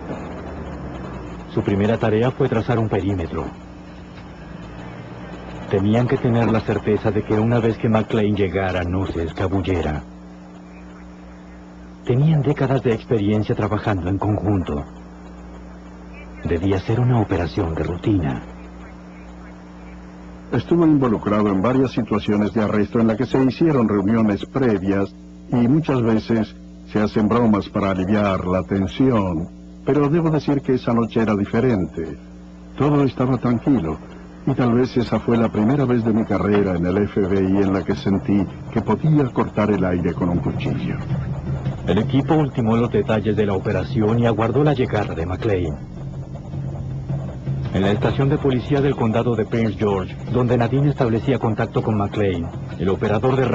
Su primera tarea fue trazar un perímetro. Tenían que tener la certeza de que una vez que McClane llegara no se escabullera. Tenían décadas de experiencia trabajando en conjunto. Debía ser una operación de rutina. Estuve involucrado en varias situaciones de arresto en las que se hicieron reuniones previas y muchas veces se hacen bromas para aliviar la tensión. Pero debo decir que esa noche era diferente. Todo estaba tranquilo. Y tal vez esa fue la primera vez de mi carrera en el FBI en la que sentí que podía cortar el aire con un cuchillo. El equipo ultimó los detalles de la operación y aguardó la llegada de McClane. En la estación de policía del condado de Prince George, donde Nadine establecía contacto con McClane, el operador de